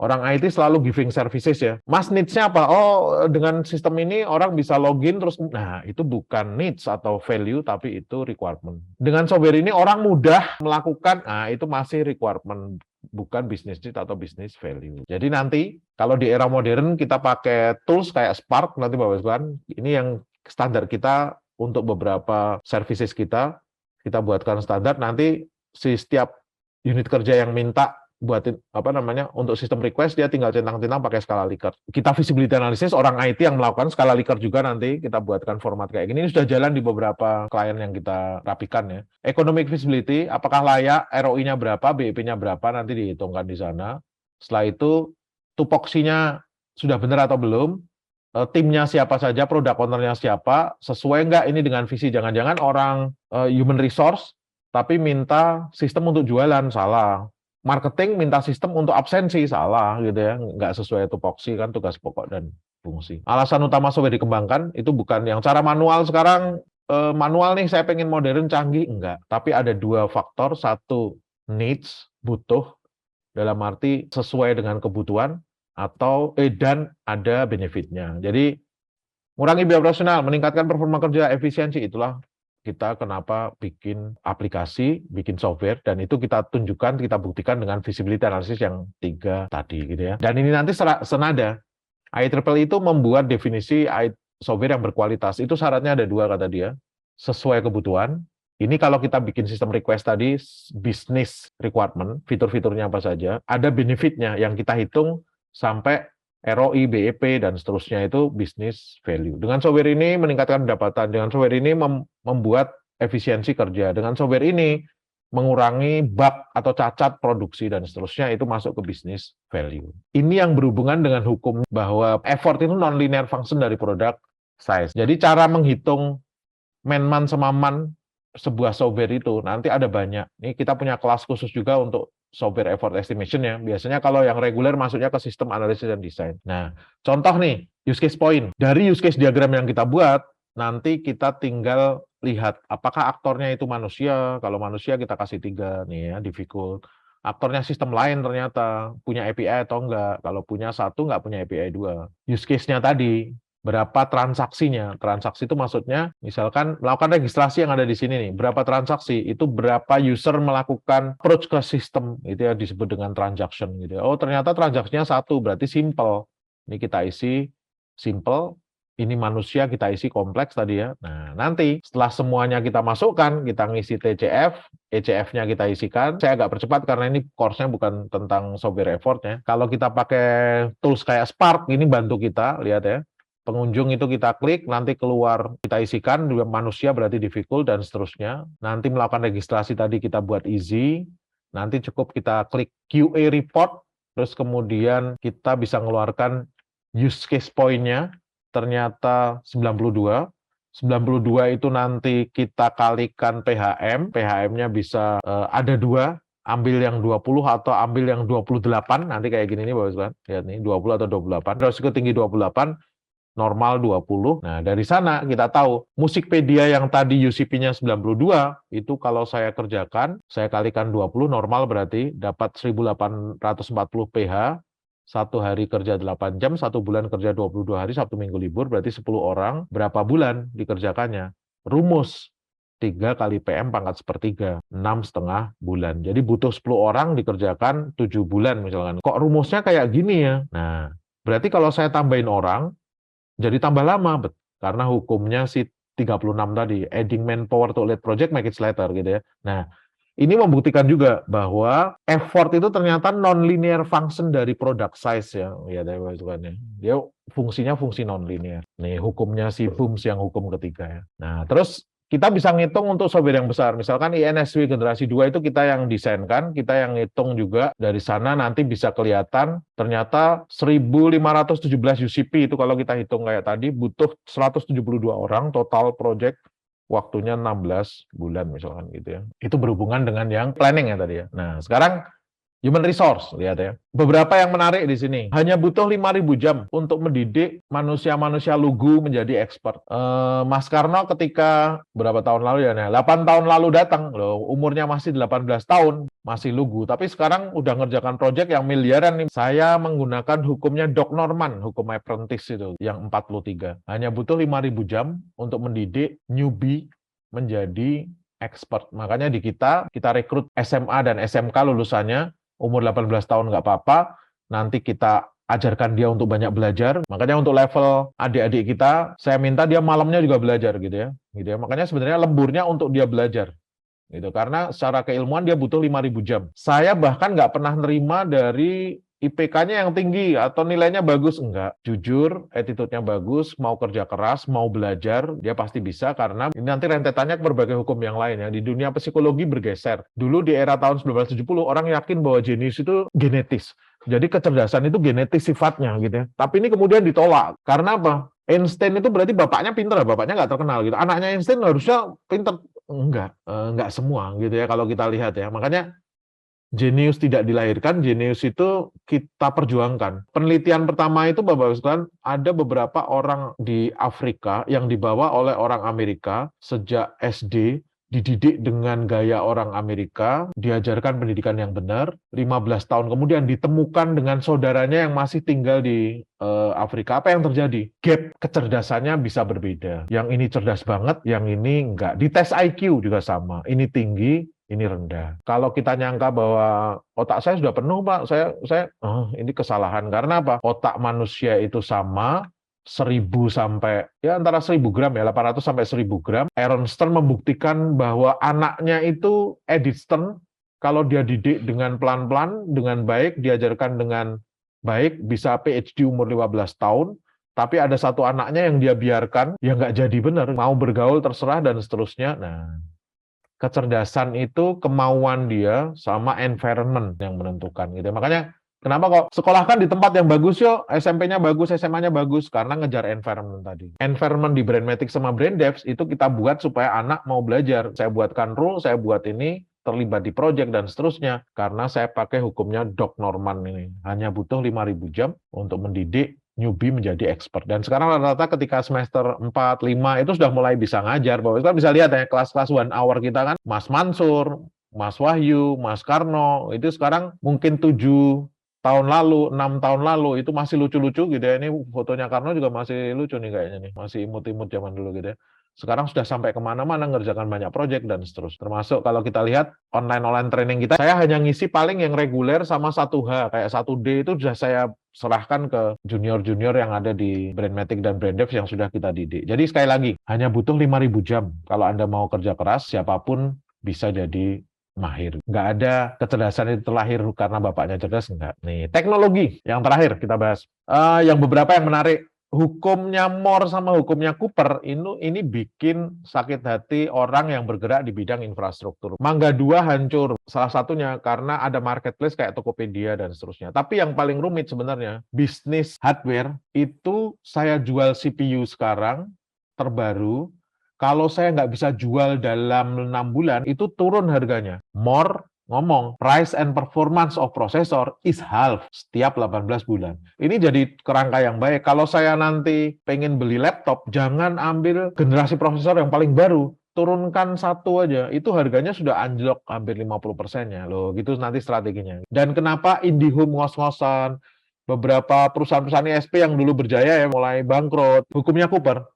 Orang IT selalu giving services ya. Mas needs-nya apa? Oh, dengan sistem ini orang bisa login terus. Nah, itu bukan needs atau value, tapi itu requirement. Dengan software ini orang mudah melakukan, nah itu masih requirement, bukan business need atau business value. Jadi nanti kalau di era modern kita pakai tools kayak Spark, nanti Bapak Ibu, ini yang standar kita untuk beberapa services kita buatkan standar, nanti setiap unit kerja yang minta buatin untuk sistem request dia tinggal centang-centang pakai skala Likert. Kita visibility analysis orang IT yang melakukan skala Likert juga nanti kita buatkan format kayak gini. Ini sudah jalan di beberapa klien yang kita rapikan ya. Economic visibility, apakah layak, ROI-nya berapa, BEP-nya berapa nanti dihitungkan di sana. Setelah itu tupoksinya sudah benar atau belum, timnya siapa saja, product owner-nya siapa, sesuai nggak ini dengan visi. Jangan-jangan orang human resource tapi minta sistem untuk jualan, salah. Marketing minta sistem untuk absensi, salah gitu ya, nggak sesuai tupoksi kan tugas pokok dan fungsi. Alasan utama software dikembangkan itu bukan yang cara manual sekarang, manual nih saya pengen modern canggih, enggak. Tapi ada 2 faktor, satu needs, butuh, dalam arti sesuai dengan kebutuhan, atau dan ada benefitnya. Jadi mengurangi biaya operasional, meningkatkan performa kerja, efisiensi, itulah kita kenapa bikin aplikasi, bikin software, dan itu kita tunjukkan, kita buktikan dengan visibility analysis yang 3 tadi gitu ya. Dan ini nanti senada. IEEE itu membuat definisi software yang berkualitas. Itu syaratnya ada 2 kata dia. Sesuai kebutuhan. Ini kalau kita bikin sistem request tadi, business requirement, fitur-fiturnya apa saja, ada benefitnya yang kita hitung sampai ROI, BEP, dan seterusnya itu business value. Dengan software ini meningkatkan pendapatan, dengan software ini membuat efisiensi kerja, dengan software ini mengurangi bug atau cacat produksi, dan seterusnya itu masuk ke business value. Ini yang berhubungan dengan hukum bahwa effort itu non-linear function dari product size. Jadi cara menghitung man sama man sebuah software itu nanti ada banyak. Ini kita punya kelas khusus juga untuk software effort estimation ya. Biasanya kalau yang reguler masuknya ke sistem analisis dan desain. Nah, contoh nih, use case point. Dari use case diagram yang kita buat, nanti kita tinggal lihat apakah aktornya itu manusia. Kalau manusia kita kasih 3 nih ya, difficult. Aktornya sistem lain ternyata punya API atau enggak. Kalau punya 1 enggak punya API 2. Use case-nya tadi, berapa transaksinya. Transaksi itu maksudnya misalkan melakukan registrasi yang ada di sini nih, berapa transaksi, itu berapa user melakukan approach ke sistem, itu ya disebut dengan transaction gitu. Oh, ternyata transaksinya 1, berarti simple. Ini kita isi simple, ini manusia kita isi kompleks tadi ya. Nah, nanti setelah semuanya kita masukkan, kita ngisi TCF, ECF-nya kita isikan. Saya agak percepat karena ini course-nya bukan tentang software effort-nya. Kalau kita pakai tools kayak Spark, ini bantu kita, lihat ya. Pengunjung itu kita klik, nanti keluar kita isikan, manusia berarti difficult, dan seterusnya. Nanti melakukan registrasi tadi kita buat easy, nanti cukup kita klik QA report, terus kemudian kita bisa mengeluarkan use case point-nya, ternyata 92. 92 itu nanti kita kalikan PHM, PHM-nya bisa ada dua, ambil yang 20 atau ambil yang 28, nanti kayak gini nih Bapak Ibu, lihat nih 20 atau 28, resiko tinggi 28, normal 20. Nah, dari sana kita tahu Musikpedia yang tadi UCP-nya 92, itu kalau saya kerjakan, saya kalikan 20, normal berarti dapat 1840 PH, satu hari kerja 8 jam, satu bulan kerja 22 hari, Sabtu Minggu libur, berarti 10 orang, berapa bulan dikerjakannya? Rumus, 3 kali PM pangkat sepertiga, 6,5 bulan. Jadi butuh 10 orang dikerjakan 7 bulan misalkan. Kok rumusnya kayak gini ya? Nah, berarti kalau saya tambahin orang, jadi tambah lama, karena hukumnya si 36 tadi, adding manpower to lead project make it later gitu ya. Nah, ini membuktikan juga bahwa effort itu ternyata non-linear function dari product size ya, ya dari masukannya. Dia fungsinya fungsi non-linear. Nih hukumnya si Booms yang hukum ketiga ya. Nah terus kita bisa ngitung untuk software yang besar. Misalkan INSW generasi 2 itu kita yang desainkan, kita yang ngitung juga dari sana nanti bisa kelihatan ternyata 1517 UCP itu kalau kita hitung kayak tadi butuh 172 orang total project, waktunya 16 bulan misalkan gitu ya. Itu berhubungan dengan yang planning ya tadi ya. Nah, sekarang human resource, lihat ya. Beberapa yang menarik di sini. Hanya butuh 5.000 jam untuk mendidik manusia-manusia lugu menjadi expert. Mas Karno ketika berapa tahun lalu ya? Nah, 8 tahun lalu datang, loh, umurnya masih 18 tahun, masih lugu. Tapi sekarang udah ngerjakan project yang miliaran nih. Saya menggunakan hukumnya Doc Norman, hukum apprentice itu, yang 43. Hanya butuh 5.000 jam untuk mendidik newbie menjadi expert. Makanya di kita rekrut SMA dan SMK lulusannya, umur 18 tahun nggak apa-apa, nanti kita ajarkan dia untuk banyak belajar. Makanya untuk level adik-adik kita, saya minta dia malamnya juga belajar gitu ya. Makanya sebenarnya lemburnya untuk dia belajar. Gitu. Karena secara keilmuan dia butuh 5.000 jam. Saya bahkan nggak pernah nerima dari IPK-nya yang tinggi atau nilainya bagus, enggak. Jujur, attitude-nya bagus, mau kerja keras, mau belajar, dia pasti bisa karena ini nanti rentetannya ke berbagai hukum yang lain ya. Di dunia psikologi bergeser. Dulu di era tahun 1970 orang yakin bahwa jenius itu genetis. Jadi kecerdasan itu genetis sifatnya gitu ya. Tapi ini kemudian ditolak. Karena apa? Einstein itu berarti bapaknya pinter, bapaknya nggak terkenal gitu. Anaknya Einstein harusnya pinter. Enggak semua gitu ya kalau kita lihat ya. Makanya jenius tidak dilahirkan, jenius itu kita perjuangkan. Penelitian pertama itu Bapak sekalian, ada beberapa orang di Afrika yang dibawa oleh orang Amerika sejak SD, dididik dengan gaya orang Amerika, diajarkan pendidikan yang benar, 15 tahun kemudian ditemukan dengan saudaranya yang masih tinggal di Afrika. Apa yang terjadi? Gap kecerdasannya bisa berbeda. Yang ini cerdas banget, yang ini enggak. Di tes IQ juga sama. Ini tinggi, ini rendah. Kalau kita nyangka bahwa otak saya sudah penuh, Pak, ini kesalahan. Karena apa? Otak manusia itu sama, 1.000 sampai, ya antara 1.000 gram ya, 800 sampai 1.000 gram. Aaron Stern membuktikan bahwa anaknya itu, Edith Stern, kalau dia didik dengan pelan-pelan, dengan baik, diajarkan dengan baik, bisa PhD umur 15 tahun, tapi ada satu anaknya yang dia biarkan, ya nggak jadi benar, mau bergaul terserah dan seterusnya. Nah, kecerdasan itu kemauan dia sama environment yang menentukan gitu. Makanya kenapa kok sekolahkan di tempat yang bagus yuk, SMP-nya bagus, SMA-nya bagus, karena ngejar environment tadi. Environment di Brainmatics sama BrainDevs itu kita buat supaya anak mau belajar. Saya buatkan rule, saya buat ini, terlibat di project dan seterusnya, karena saya pakai hukumnya Doc Norman ini. Hanya butuh 5.000 jam untuk mendidik newbie menjadi expert. Dan sekarang rata-rata ketika semester 4, 5 itu sudah mulai bisa ngajar. Bahwa kita bisa lihat ya, kelas-kelas 1 hour kita kan, Mas Mansur, Mas Wahyu, Mas Karno, itu sekarang mungkin 7 tahun lalu, 6 tahun lalu, itu masih lucu-lucu gitu ya. Ini fotonya Karno juga masih lucu nih kayaknya nih. Masih imut-imut zaman dulu gitu ya. sekarang sudah sampai kemana-mana ngerjakan banyak proyek dan seterusnya. Termasuk kalau kita lihat online training kita, saya hanya ngisi paling yang reguler sama 1H, kayak 1D itu sudah saya serahkan ke junior-junior yang ada di Brandmatic dan Branddev yang sudah kita didik. Jadi sekali lagi, hanya butuh 5.000 jam. Kalau Anda mau kerja keras, siapapun bisa jadi mahir. Nggak ada kecerdasan itu terlahir karena bapaknya cerdas, nggak. Nih, teknologi yang terakhir kita bahas. Yang beberapa yang menarik. Hukumnya Moore sama hukumnya Cooper ini bikin sakit hati orang yang bergerak di bidang infrastruktur. Mangga 2 hancur, salah satunya karena ada marketplace kayak Tokopedia dan seterusnya. Tapi yang paling rumit sebenarnya, bisnis hardware itu saya jual CPU sekarang, terbaru, kalau saya nggak bisa jual dalam 6 bulan, itu turun harganya. More ngomong, price and performance of processor is half setiap 18 bulan. Ini jadi kerangka yang baik. Kalau saya nanti pengen beli laptop, jangan ambil generasi prosesor yang paling baru. Turunkan satu aja, itu harganya sudah anjlok hampir 50%-nya. Loh, gitu nanti strateginya. Dan kenapa IndiHome ngos-ngosan, beberapa perusahaan-perusahaan ISP yang dulu berjaya ya mulai bangkrut, hukumnya Cooper.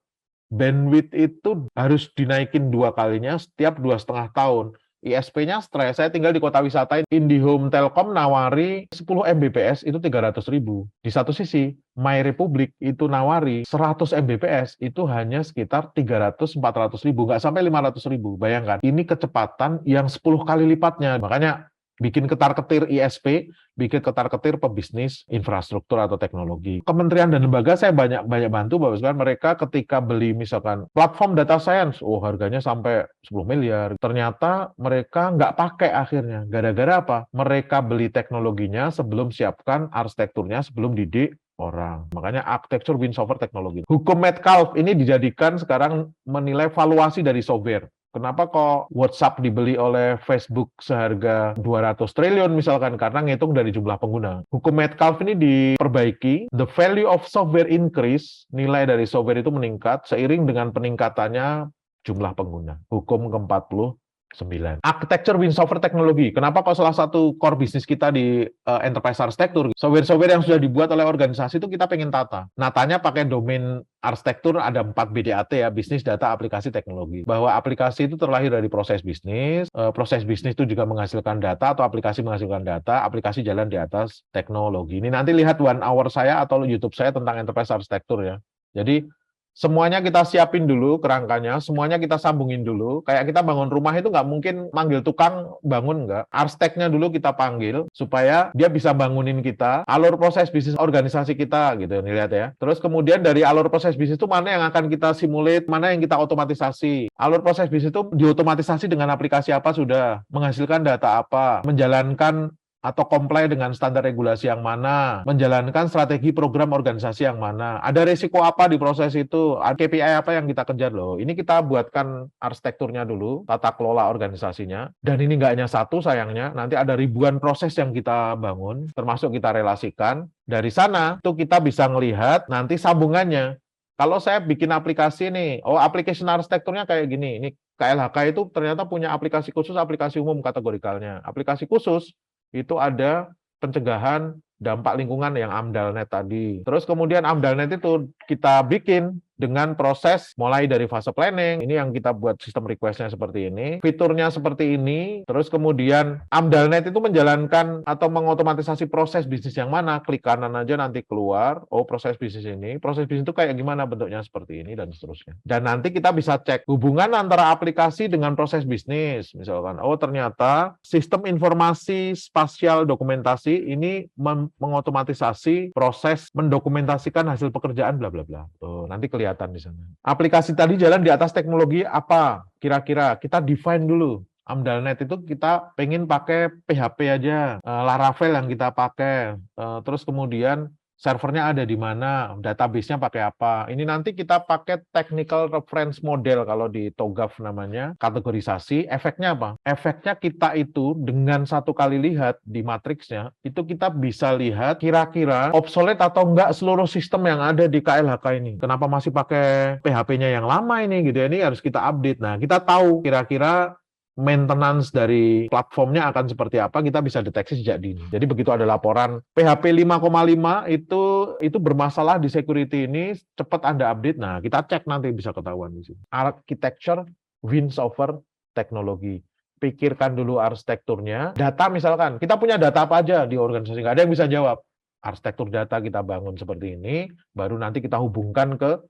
Bandwidth itu harus dinaikin 2 kalinya setiap 2,5 tahun. ISP-nya stres. Saya tinggal di kota wisata, IndiHome Telkom nawari 10 Mbps itu 300.000. Di satu sisi, My Republic itu nawari 100 Mbps itu hanya sekitar 300-400.000, nggak sampai 500.000. Bayangkan, ini kecepatan yang 10 kali lipatnya. Makanya bikin ketar-ketir ISP, bikin ketar-ketir pebisnis infrastruktur atau teknologi. Kementerian dan lembaga saya banyak bantu, Bapak sekalian, mereka ketika beli misalkan platform data science, harganya sampai 10 miliar. Ternyata mereka nggak pakai akhirnya. Gara-gara apa? Mereka beli teknologinya sebelum siapkan arsitekturnya, sebelum didik orang. Makanya architecture wins over teknologi. Hukum Metcalfe ini dijadikan sekarang menilai valuasi dari software. Kenapa kok WhatsApp dibeli oleh Facebook seharga 200 triliun misalkan, karena ngitung dari jumlah pengguna. Hukum Metcalfe ini diperbaiki, the value of software increase, nilai dari software itu meningkat seiring dengan peningkatannya jumlah pengguna. Hukum ke-49. Architecture wins over teknologi. Kenapa kok salah satu core bisnis kita di enterprise arsitektur, software-software yang sudah dibuat oleh organisasi itu kita pengen tata. Natanya pakai domain arsitektur ada 4 BDAT ya, bisnis, data, aplikasi, teknologi. Bahwa aplikasi itu terlahir dari proses bisnis itu juga menghasilkan data, atau aplikasi menghasilkan data, aplikasi jalan di atas teknologi. Ini nanti lihat 1 hour saya atau YouTube saya tentang enterprise arsitektur ya. Jadi semuanya kita siapin dulu kerangkanya, semuanya kita sambungin dulu. Kayak kita bangun rumah itu nggak mungkin manggil tukang bangun, nggak. Arsiteknya dulu kita panggil, supaya dia bisa bangunin kita, alur proses bisnis organisasi kita, gitu nih, lihat ya. Terus kemudian dari alur proses bisnis itu mana yang akan kita simulate, mana yang kita otomatisasi. Alur proses bisnis itu diotomatisasi dengan aplikasi apa sudah, menghasilkan data apa, menjalankan atau comply dengan standar regulasi yang mana, menjalankan strategi program organisasi yang mana, ada risiko apa di proses itu, ada KPI apa yang kita kejar loh. Ini kita buatkan arsitekturnya dulu, tata kelola organisasinya, dan ini nggak hanya satu sayangnya, nanti ada ribuan proses yang kita bangun, termasuk kita relasikan. Dari sana tuh kita bisa ngelihat nanti sambungannya. Kalau saya bikin aplikasi nih, application arsitekturnya kayak gini, ini KLHK itu ternyata punya aplikasi khusus, aplikasi umum kategorikalnya. Aplikasi khusus itu ada pencegahan dampak lingkungan yang AMDALNet tadi. Terus kemudian AMDALNet itu kita bikin dengan proses mulai dari fase planning, ini yang kita buat sistem request-nya seperti ini, fiturnya seperti ini, terus kemudian AMDALNet itu menjalankan atau mengotomatisasi proses bisnis yang mana, klik kanan aja nanti keluar, proses bisnis ini, proses bisnis itu kayak gimana bentuknya seperti ini, dan seterusnya. Dan nanti kita bisa cek hubungan antara aplikasi dengan proses bisnis, misalkan, ternyata sistem informasi spasial dokumentasi ini mengotomatisasi proses mendokumentasikan hasil pekerjaan bla bla bla. Nanti kelihatan di sana. Aplikasi tadi jalan di atas teknologi apa? Kira-kira kita define dulu. AMDALNet itu kita pengen pakai PHP aja, Laravel yang kita pakai, terus kemudian servernya ada di mana, database-nya pakai apa. Ini nanti kita pakai technical reference model kalau di TOGAF namanya, kategorisasi. Efeknya apa? Efeknya kita itu dengan satu kali lihat di matriksnya, itu kita bisa lihat kira-kira obsolete atau enggak seluruh sistem yang ada di KLHK ini. Kenapa masih pakai PHP-nya yang lama ini gitu ya, ini harus kita update. Nah, kita tahu kira-kira maintenance dari platformnya akan seperti apa, kita bisa deteksi sejak dini. Jadi begitu ada laporan PHP 5,5 itu bermasalah di security ini, cepat Anda update. Nah, kita cek nanti bisa ketahuan di sini. Architecture wins over teknologi. Pikirkan dulu arsitekturnya. Data misalkan, kita punya data apa aja di organisasi, nggak ada yang bisa jawab. Arsitektur data kita bangun seperti ini, baru nanti kita hubungkan ke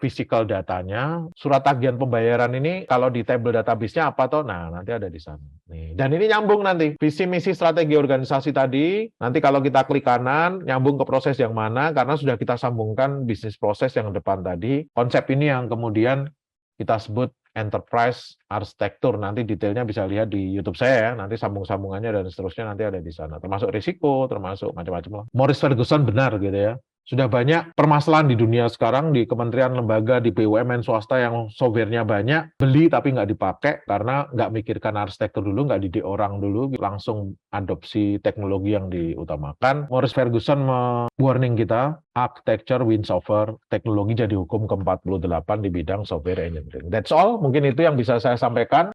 physical datanya, surat tagihan pembayaran ini kalau di table database-nya apa toh? Nah, nanti ada di sana. Nih. Dan ini nyambung nanti. Visi misi strategi organisasi tadi, nanti kalau kita klik kanan, nyambung ke proses yang mana, karena sudah kita sambungkan bisnis proses yang depan tadi. Konsep ini yang kemudian kita sebut enterprise arsitektur. Nanti detailnya bisa lihat di YouTube saya ya. Nanti sambung-sambungannya dan seterusnya nanti ada di sana. Termasuk risiko, termasuk macam-macam lah. Maurice Ferguson benar gitu ya. Sudah banyak permasalahan di dunia sekarang, di kementerian, lembaga, di BUMN swasta yang software-nya banyak, beli tapi nggak dipakai karena nggak mikirkan arsitektur dulu, nggak didik orang dulu, langsung adopsi teknologi yang diutamakan. Maurice Ferguson warning kita, architecture wins over teknologi jadi hukum ke-48 di bidang software engineering. That's all, mungkin itu yang bisa saya sampaikan.